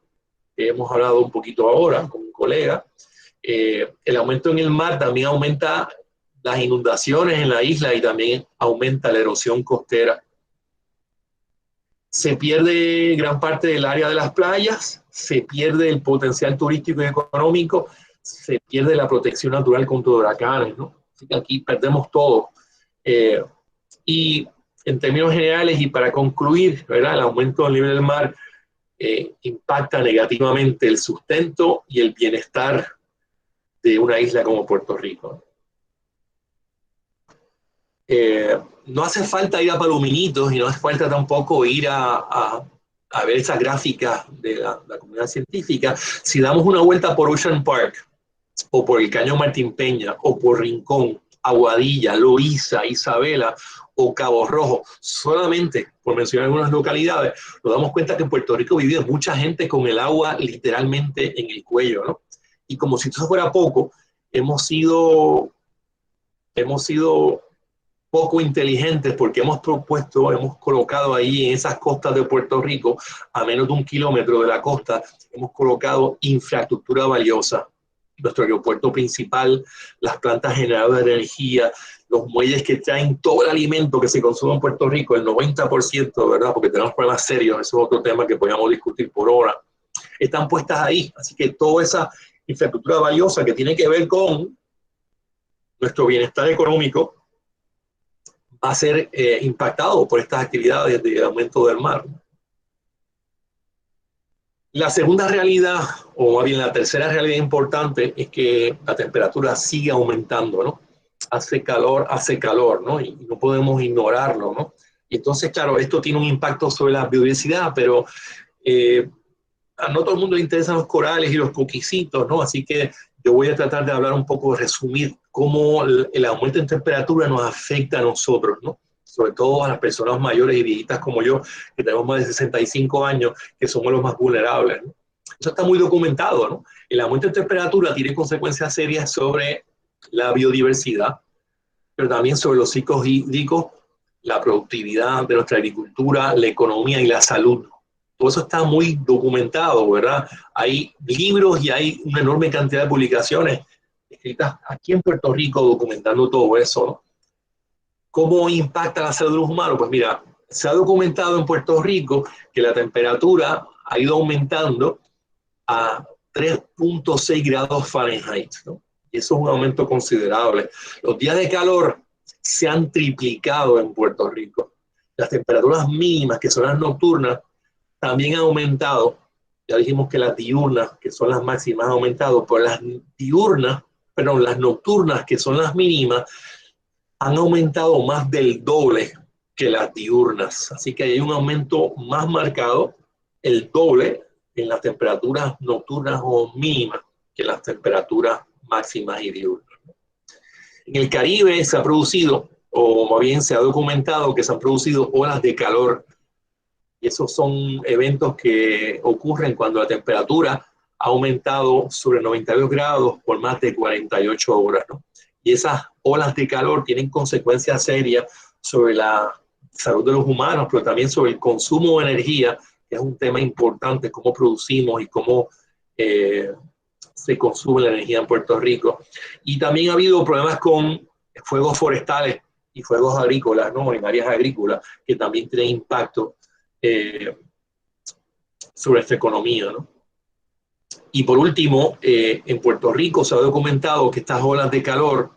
Speaker 1: que hemos hablado un poquito ahora con un colega. El aumento en el mar también aumenta las inundaciones en la isla y también aumenta la erosión costera. Se pierde gran parte del área de las playas, se pierde el potencial turístico y económico, se pierde la protección natural contra huracanes, ¿no? Así que aquí perdemos todo. Y en términos generales, y para concluir, ¿verdad?, el aumento del nivel del mar impacta negativamente el sustento y el bienestar de una isla como Puerto Rico. No hace falta ir a Palominitos y no hace falta tampoco ir a ver esas gráficas de la comunidad científica. Si damos una vuelta por Ocean Park, o por el Caño Martín Peña, o por Rincón, Aguadilla, Loíza, Isabela o Cabo Rojo, solamente por mencionar algunas localidades, nos damos cuenta que en Puerto Rico vive mucha gente con el agua literalmente en el cuello, ¿no? Y como si eso fuera poco, hemos sido poco inteligentes porque hemos colocado ahí en esas costas de Puerto Rico, a menos de 1 kilómetro de la costa, hemos colocado infraestructura valiosa. Nuestro aeropuerto principal, las plantas generadoras de energía, los muelles que traen todo el alimento que se consume en Puerto Rico, el 90%, ¿verdad? Porque tenemos problemas serios, eso es otro tema que podríamos discutir por hora, están puestas ahí. Así que toda esa infraestructura valiosa que tiene que ver con nuestro bienestar económico va a ser impactado por estas actividades de aumento del mar. La segunda realidad, o más bien la tercera realidad importante, es que la temperatura sigue aumentando, ¿no? Hace calor, ¿no? Y no podemos ignorarlo, ¿no? Y entonces, claro, esto tiene un impacto sobre la biodiversidad, pero a no todo el mundo le interesan los corales y los coquicitos, ¿no? Así que yo voy a tratar de hablar un poco, de resumir cómo el aumento en temperatura nos afecta a nosotros, ¿no? Sobre todo a las personas mayores y viejitas como yo, que tenemos más de 65 años, que somos los más vulnerables, ¿no? Eso está muy documentado, ¿no? El aumento de temperatura tiene consecuencias serias sobre la biodiversidad, pero también sobre los ciclos hídricos, la productividad de nuestra agricultura, la economía y la salud. Todo eso está muy documentado, ¿verdad? Hay libros y hay una enorme cantidad de publicaciones escritas aquí en Puerto Rico documentando todo eso, ¿no? ¿Cómo impacta la salud de los humanos? Pues mira, se ha documentado en Puerto Rico que la temperatura ha ido aumentando a 3.6 grados Fahrenheit, ¿no? Y eso es un aumento considerable. Los días de calor se han triplicado en Puerto Rico. Las temperaturas mínimas, que son las nocturnas, también han aumentado. Ya dijimos que las diurnas, que son las máximas, han aumentado, pero las nocturnas, que son las mínimas, han aumentado más del doble que las diurnas. Así que hay un aumento más marcado, el doble, en las temperaturas nocturnas o mínimas que las temperaturas máximas y diurnas. En el Caribe se ha producido, o más bien se ha documentado que se han producido olas de calor. Y esos son eventos que ocurren cuando la temperatura ha aumentado sobre 92 grados por más de 48 horas, ¿no? Y esas olas de calor tienen consecuencias serias sobre la salud de los humanos, pero también sobre el consumo de energía, que es un tema importante, cómo producimos y cómo se consume la energía en Puerto Rico. Y también ha habido problemas con fuegos forestales y fuegos agrícolas, ¿no? En áreas agrícolas, que también tienen impacto sobre esta economía, ¿no? Y por último, en Puerto Rico se ha documentado que estas olas de calor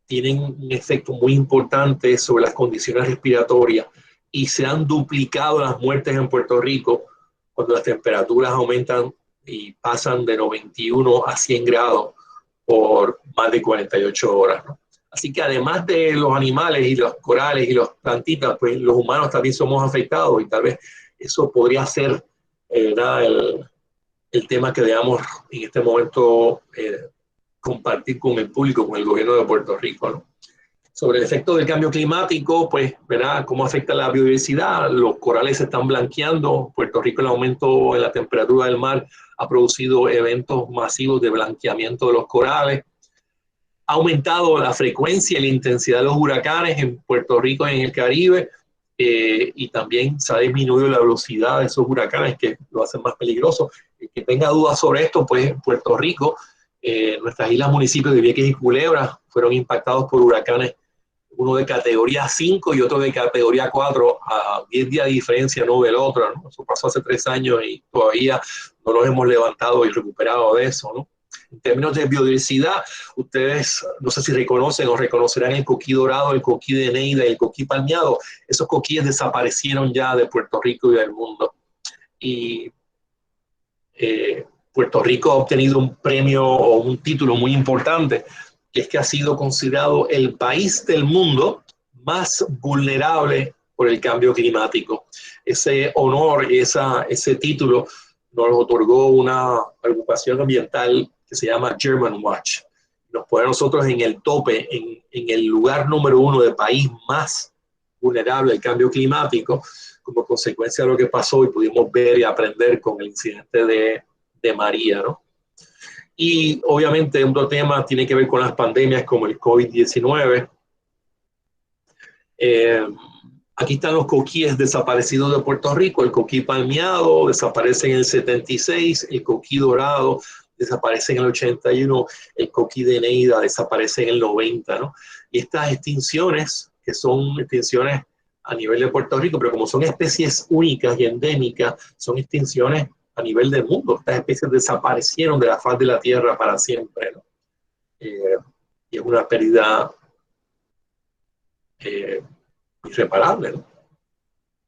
Speaker 1: tienen un efecto muy importante sobre las condiciones respiratorias y se han duplicado las muertes en Puerto Rico cuando las temperaturas aumentan y pasan de 91 a 100 grados por más de 48 horas, ¿no? Así que además de los animales y los corales y las plantitas, pues los humanos también somos afectados y tal vez eso podría ser el tema que debamos en este momento compartir con el público, con el gobierno de Puerto Rico, ¿no? Sobre el efecto del cambio climático, pues, ¿verdad? ¿Cómo afecta la biodiversidad? Los corales se están blanqueando. Puerto Rico, el aumento en la temperatura del mar ha producido eventos masivos de blanqueamiento de los corales. Ha aumentado la frecuencia y la intensidad de los huracanes en Puerto Rico y en el Caribe, y también se ha disminuido la velocidad de esos huracanes que lo hacen más peligroso. El que tenga dudas sobre esto, pues en Puerto Rico, nuestras islas, municipios de Vieques y Culebra fueron impactados por huracanes, uno de categoría 5 y otro de categoría 4, a 10 días de diferencia uno del otro, ¿no? Eso pasó hace 3 años y todavía no nos hemos levantado y recuperado de eso, ¿no? En términos de biodiversidad, ustedes no sé si reconocen o reconocerán el coquí dorado, el coquí de Neida y el coquí palmeado. Esos coquíes desaparecieron ya de Puerto Rico y del mundo. Y Puerto Rico ha obtenido un premio o un título muy importante, que es que ha sido considerado el país del mundo más vulnerable por el cambio climático. Ese honor y ese título nos otorgó una agrupación ambiental que se llama German Watch. nos pone a nosotros en el tope, en el lugar número 1 de país más vulnerable al cambio climático, como consecuencia de lo que pasó y pudimos ver y aprender con el incidente de María, ¿no? Y obviamente otro tema tiene que ver con las pandemias como el COVID-19. Aquí están los coquíes desaparecidos de Puerto Rico. El coquí palmeado desaparece en el 76, el coquí dorado desaparece en el 81, el coquí de Neida desaparece en el 90, ¿no? Y estas extinciones, que son extinciones a nivel de Puerto Rico, pero como son especies únicas y endémicas, son extinciones a nivel del mundo. Estas especies desaparecieron de la faz de la Tierra para siempre, ¿no? Y es una pérdida irreparable, ¿no?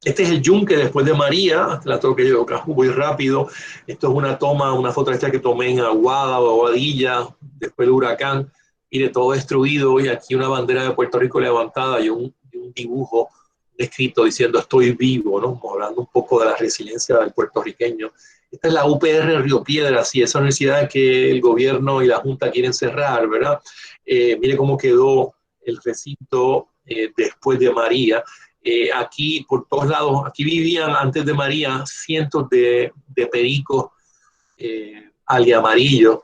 Speaker 1: Este es el yunque después de María, la tengo que llevar muy rápido. Esto es una toma, una fotografía que tomé en Aguada o Aguadilla, después del huracán. Mire, todo destruido y aquí una bandera de Puerto Rico levantada y un dibujo escrito diciendo estoy vivo, ¿no? Hablando un poco de la resiliencia del puertorriqueño. Esta es la UPR Río Piedras y esa universidad que el gobierno y la Junta quieren cerrar, ¿verdad? Mire cómo quedó el recinto después de María. Aquí por todos lados, aquí vivían antes de María cientos de pericos aliamarillos,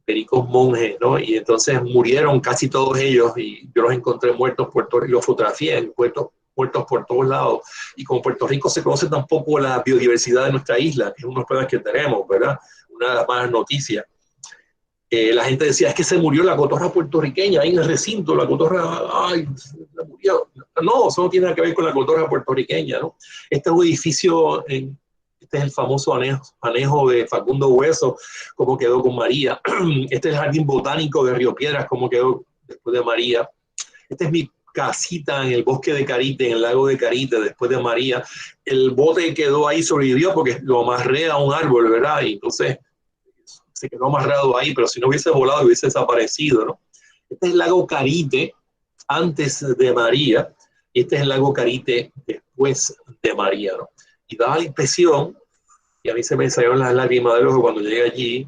Speaker 1: pericos monjes, ¿no? Y entonces murieron casi todos ellos y yo los encontré muertos y los fotografié, muertos por todos lados. Y como Puerto Rico se conoce tampoco la biodiversidad de nuestra isla, que es uno de los problemas que tenemos, ¿verdad? Una de las malas noticias. La gente decía, es que se murió la cotorra puertorriqueña, ahí en el recinto, la cotorra, ay, se murió. No, eso no tiene nada que ver con la cotorra puertorriqueña, ¿no? Este es un edificio, este es el famoso anejo de Facundo Hueso, como quedó con María. Este es el jardín botánico de Río Piedras, como quedó después de María. Este es mi casita en el bosque de Carite, en el lago de Carite, después de María. El bote quedó ahí, sobrevivió porque lo amarré a un árbol, ¿verdad? Y entonces se quedó amarrado ahí, pero si no hubiese volado hubiese desaparecido, ¿no? Este es el lago Carite antes de María, y este es el lago Carite después de María, ¿no? Y daba la impresión, y a mí se me salieron las lágrimas del ojo cuando llegué allí,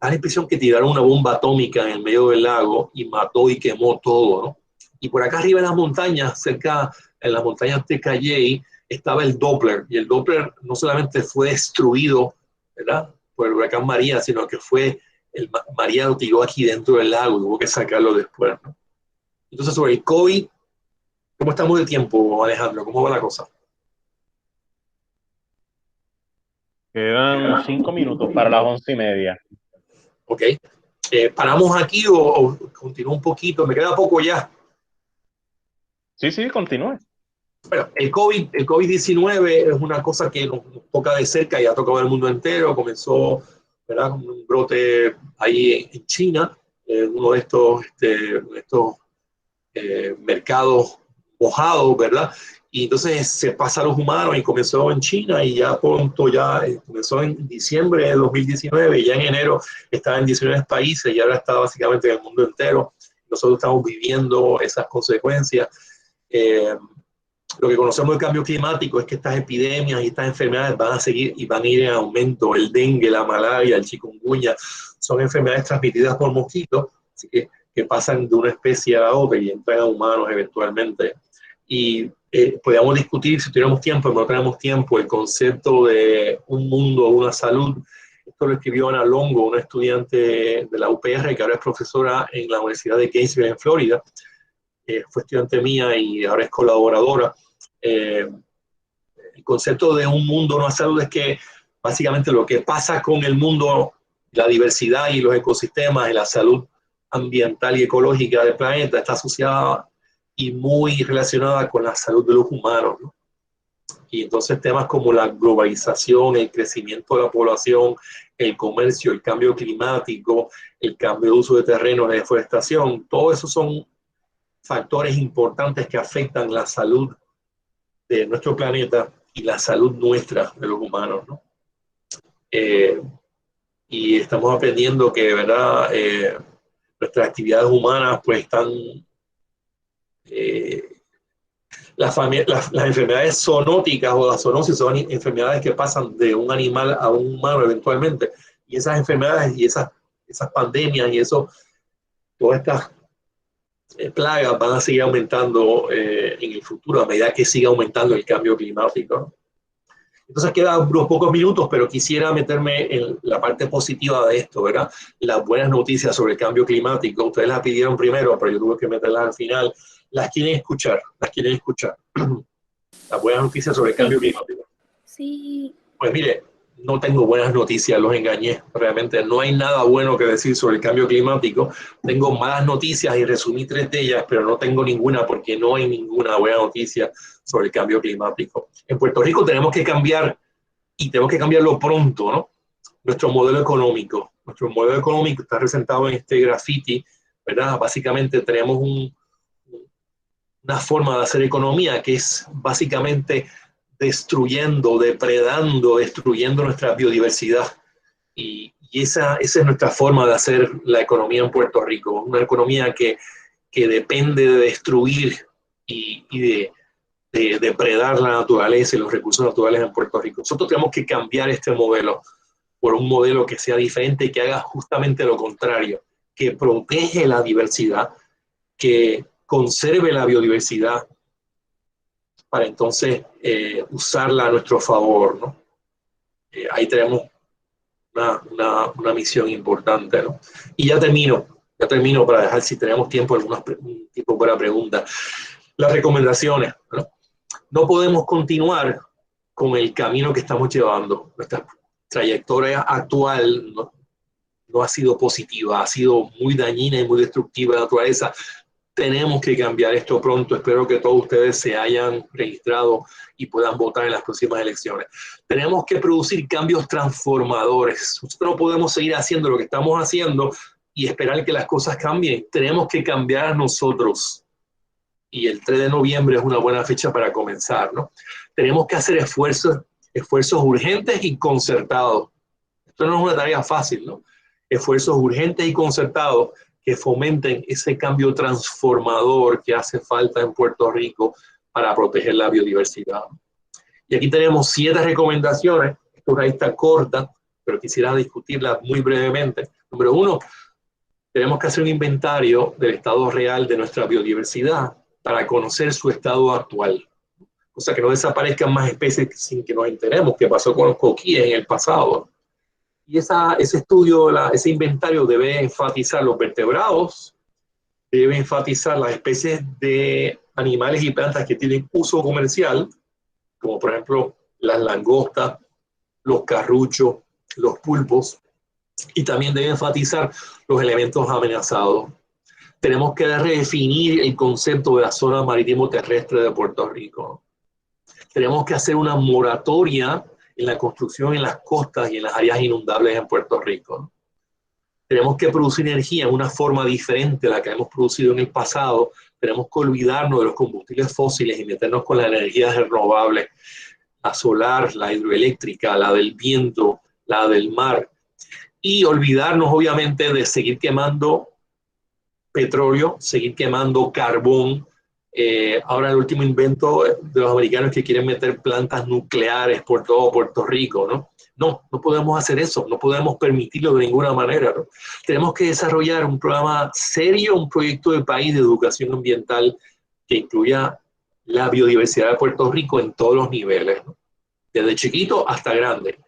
Speaker 1: da la impresión que tiraron una bomba atómica en el medio del lago y mató y quemó todo, ¿no? Y por acá arriba en las montañas, cerca en las montañas de Calley, estaba el Doppler, y el Doppler no solamente fue destruido, ¿verdad?, por el huracán María, sino que María lo tiró aquí dentro del lago y hubo que sacarlo después, ¿no? Entonces, sobre el COVID, ¿cómo estamos de tiempo, Alejandro? ¿Cómo va la cosa?
Speaker 4: Quedan 5 minutos para las 11:30.
Speaker 1: Ok. ¿Paramos aquí o continúo un poquito? Me queda poco ya.
Speaker 4: Sí, continúe.
Speaker 1: Bueno, el COVID-19 es una cosa que nos toca de cerca y ha tocado el mundo entero. Comenzó, ¿verdad?, con un brote ahí en China, uno de estos mercados mojados, ¿verdad? Y entonces se pasa a los humanos y comenzó en China y ya pronto comenzó en diciembre de 2019 y ya en enero estaba en 19 países y ahora está básicamente en el mundo entero. Nosotros estamos viviendo esas consecuencias. Lo que conocemos del cambio climático es que estas epidemias y estas enfermedades van a seguir y van a ir en aumento. El dengue, la malaria, el chikungunya son enfermedades transmitidas por mosquitos, así que pasan de una especie a la otra y entran a humanos eventualmente. Y podríamos discutir, si tuviéramos tiempo, pero no tenemos tiempo, el concepto de un mundo, una salud. Esto lo escribió Ana Longo, una estudiante de la UPR que ahora es profesora en la Universidad de Gainesville en Florida. Fue estudiante mía y ahora es colaboradora. El concepto de un mundo, una salud, es que básicamente lo que pasa con el mundo, la diversidad y los ecosistemas y la salud ambiental y ecológica del planeta está asociada y muy relacionada con la salud de los humanos, ¿no? Y entonces temas como la globalización, el crecimiento de la población, el comercio, el cambio climático, el cambio de uso de terrenos, la deforestación, todo eso son factores importantes que afectan la salud de nuestro planeta y la salud nuestra, de los humanos, ¿no? Y estamos aprendiendo que, ¿verdad?, nuestras actividades humanas pues están... las enfermedades zoonóticas o las zoonosis son enfermedades que pasan de un animal a un humano eventualmente. Y esas enfermedades y esas pandemias y eso todas estas plagas van a seguir aumentando en el futuro a medida que siga aumentando el cambio climático, ¿no? Entonces quedan unos pocos minutos, pero quisiera meterme en la parte positiva de esto, ¿verdad? Las buenas noticias sobre el cambio climático. Ustedes las pidieron primero, pero yo tuve que meterlas al final. Las quieren escuchar, las quieren escuchar. Las buenas noticias sobre el cambio climático.
Speaker 7: Sí.
Speaker 1: Pues mire, no tengo buenas noticias, los engañé. Realmente no hay nada bueno que decir sobre el cambio climático. Tengo malas noticias y resumí 3 de ellas, pero no tengo ninguna porque no hay ninguna buena noticia sobre el cambio climático. En Puerto Rico tenemos que cambiar, y tenemos que cambiarlo pronto, ¿no? Nuestro modelo económico. Nuestro modelo económico está presentado en este graffiti, ¿verdad? Básicamente tenemos una forma de hacer economía que es básicamente destruyendo, depredando, destruyendo nuestra biodiversidad. Y esa es nuestra forma de hacer la economía en Puerto Rico. Una economía que depende de destruir y de depredar la naturaleza y los recursos naturales en Puerto Rico. Nosotros tenemos que cambiar este modelo por un modelo que sea diferente y que haga justamente lo contrario, que protege la diversidad, que conserve la biodiversidad, para entonces usarla a nuestro favor, ¿no? Ahí tenemos una misión importante, ¿no? Y ya termino para dejar, si tenemos tiempo, algún tipo para preguntas. Las recomendaciones, ¿no? No podemos continuar con el camino que estamos llevando. Nuestra trayectoria actual no ha sido positiva, ha sido muy dañina y muy destructiva de la naturaleza. Tenemos que cambiar esto pronto. Espero que todos ustedes se hayan registrado y puedan votar en las próximas elecciones. Tenemos que producir cambios transformadores. Nosotros no podemos seguir haciendo lo que estamos haciendo y esperar que las cosas cambien. Tenemos que cambiar nosotros. Y el 3 de noviembre es una buena fecha para comenzar, ¿no? Tenemos que hacer esfuerzos urgentes y concertados. Esto no es una tarea fácil, ¿no? Esfuerzos urgentes y concertados que fomenten ese cambio transformador que hace falta en Puerto Rico para proteger la biodiversidad. Y aquí tenemos 7 recomendaciones. Esta es una lista corta, pero quisiera discutirlas muy brevemente. Número 1, tenemos que hacer un inventario del estado real de nuestra biodiversidad para conocer su estado actual. O sea, que no desaparezcan más especies sin que nos enteremos qué pasó con los coquíes en el pasado. Y ese estudio, ese inventario debe enfatizar los vertebrados, debe enfatizar las especies de animales y plantas que tienen uso comercial, como por ejemplo las langostas, los carruchos, los pulpos, y también debe enfatizar los elementos amenazados. Tenemos que redefinir el concepto de la zona marítimo terrestre de Puerto Rico. Tenemos que hacer una moratoria en la construcción en las costas y en las áreas inundables en Puerto Rico. Tenemos que producir energía en una forma diferente a la que hemos producido en el pasado. Tenemos que olvidarnos de los combustibles fósiles y meternos con las energías renovables, la solar, la hidroeléctrica, la del viento, la del mar, y olvidarnos obviamente de seguir quemando petróleo, seguir quemando carbón. Ahora el último invento de los americanos que quieren meter plantas nucleares por todo Puerto Rico, ¿no? No podemos hacer eso, no podemos permitirlo de ninguna manera, ¿no? Tenemos que desarrollar un programa serio, un proyecto de país de educación ambiental que incluya la biodiversidad de Puerto Rico en todos los niveles, ¿no? Desde chiquito hasta grande.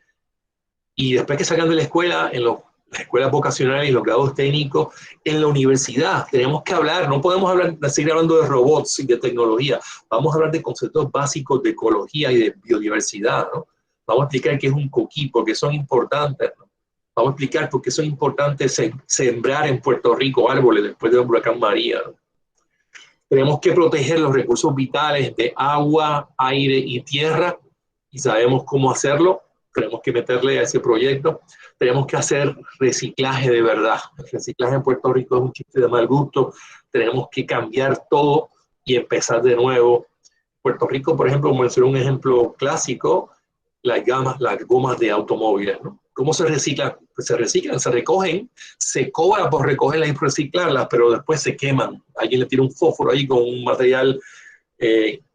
Speaker 1: Y después que salgan de la escuela, en las escuelas vocacionales y los grados técnicos, en la universidad, tenemos que hablar, no podemos seguir hablando de robots y de tecnología, vamos a hablar de conceptos básicos de ecología y de biodiversidad, ¿no? Vamos a explicar qué es un coquí, porque son importantes, ¿no? Vamos a explicar por qué son importantes sembrar en Puerto Rico árboles después del huracán María, ¿no? Tenemos que proteger los recursos vitales de agua, aire y tierra, y sabemos cómo hacerlo. Tenemos que meterle a ese proyecto. Tenemos que hacer reciclaje de verdad. El reciclaje en Puerto Rico es un chiste de mal gusto. Tenemos que cambiar todo y empezar de nuevo. Puerto Rico, por ejemplo, mencioné un ejemplo clásico, las gomas de automóviles, ¿no? ¿Cómo se reciclan? Pues se reciclan, se recogen, se cobra por recogerlas y reciclarlas, pero después se queman. Alguien le tira un fósforo ahí con un material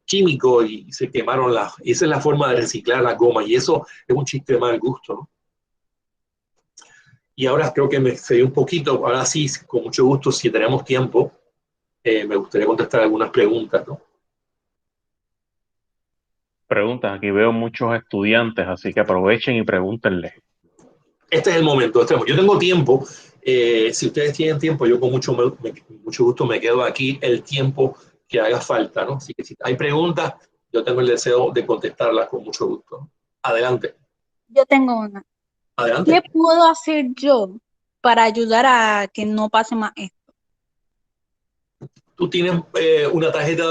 Speaker 1: químico y se quemaron y esa es la forma de reciclar las gomas, y eso es un chiste de mal gusto, ¿no? Y ahora creo que me excedí un poquito. Ahora sí, con mucho gusto, si tenemos tiempo, me gustaría contestar algunas preguntas, ¿no?
Speaker 4: Preguntas, aquí veo muchos estudiantes, así que aprovechen y pregúntenle.
Speaker 1: Este es el momento. Yo tengo tiempo. Si ustedes tienen tiempo, yo con mucho gusto me quedo aquí el tiempo que haga falta, ¿no? Así que si hay preguntas, yo tengo el deseo de contestarlas con mucho gusto. Adelante.
Speaker 7: Yo tengo una.
Speaker 1: Adelante.
Speaker 7: ¿Qué puedo hacer yo para ayudar a que no pase más esto?
Speaker 1: ¿Tú tienes una tarjeta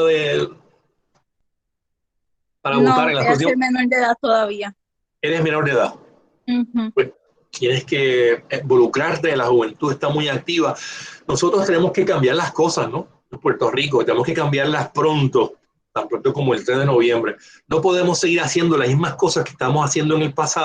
Speaker 1: para
Speaker 7: No,
Speaker 1: votar en la
Speaker 7: voy a
Speaker 1: próxima?
Speaker 7: ser menor de edad todavía.
Speaker 1: Eres menor de edad.
Speaker 7: Ujú.
Speaker 1: Pues tienes que involucrarte, la juventud está muy activa. Nosotros tenemos que cambiar las cosas, ¿no? En Puerto Rico, tenemos que cambiarlas pronto, tan pronto como el 3 de noviembre. No podemos seguir haciendo las mismas cosas que estamos haciendo en el pasado.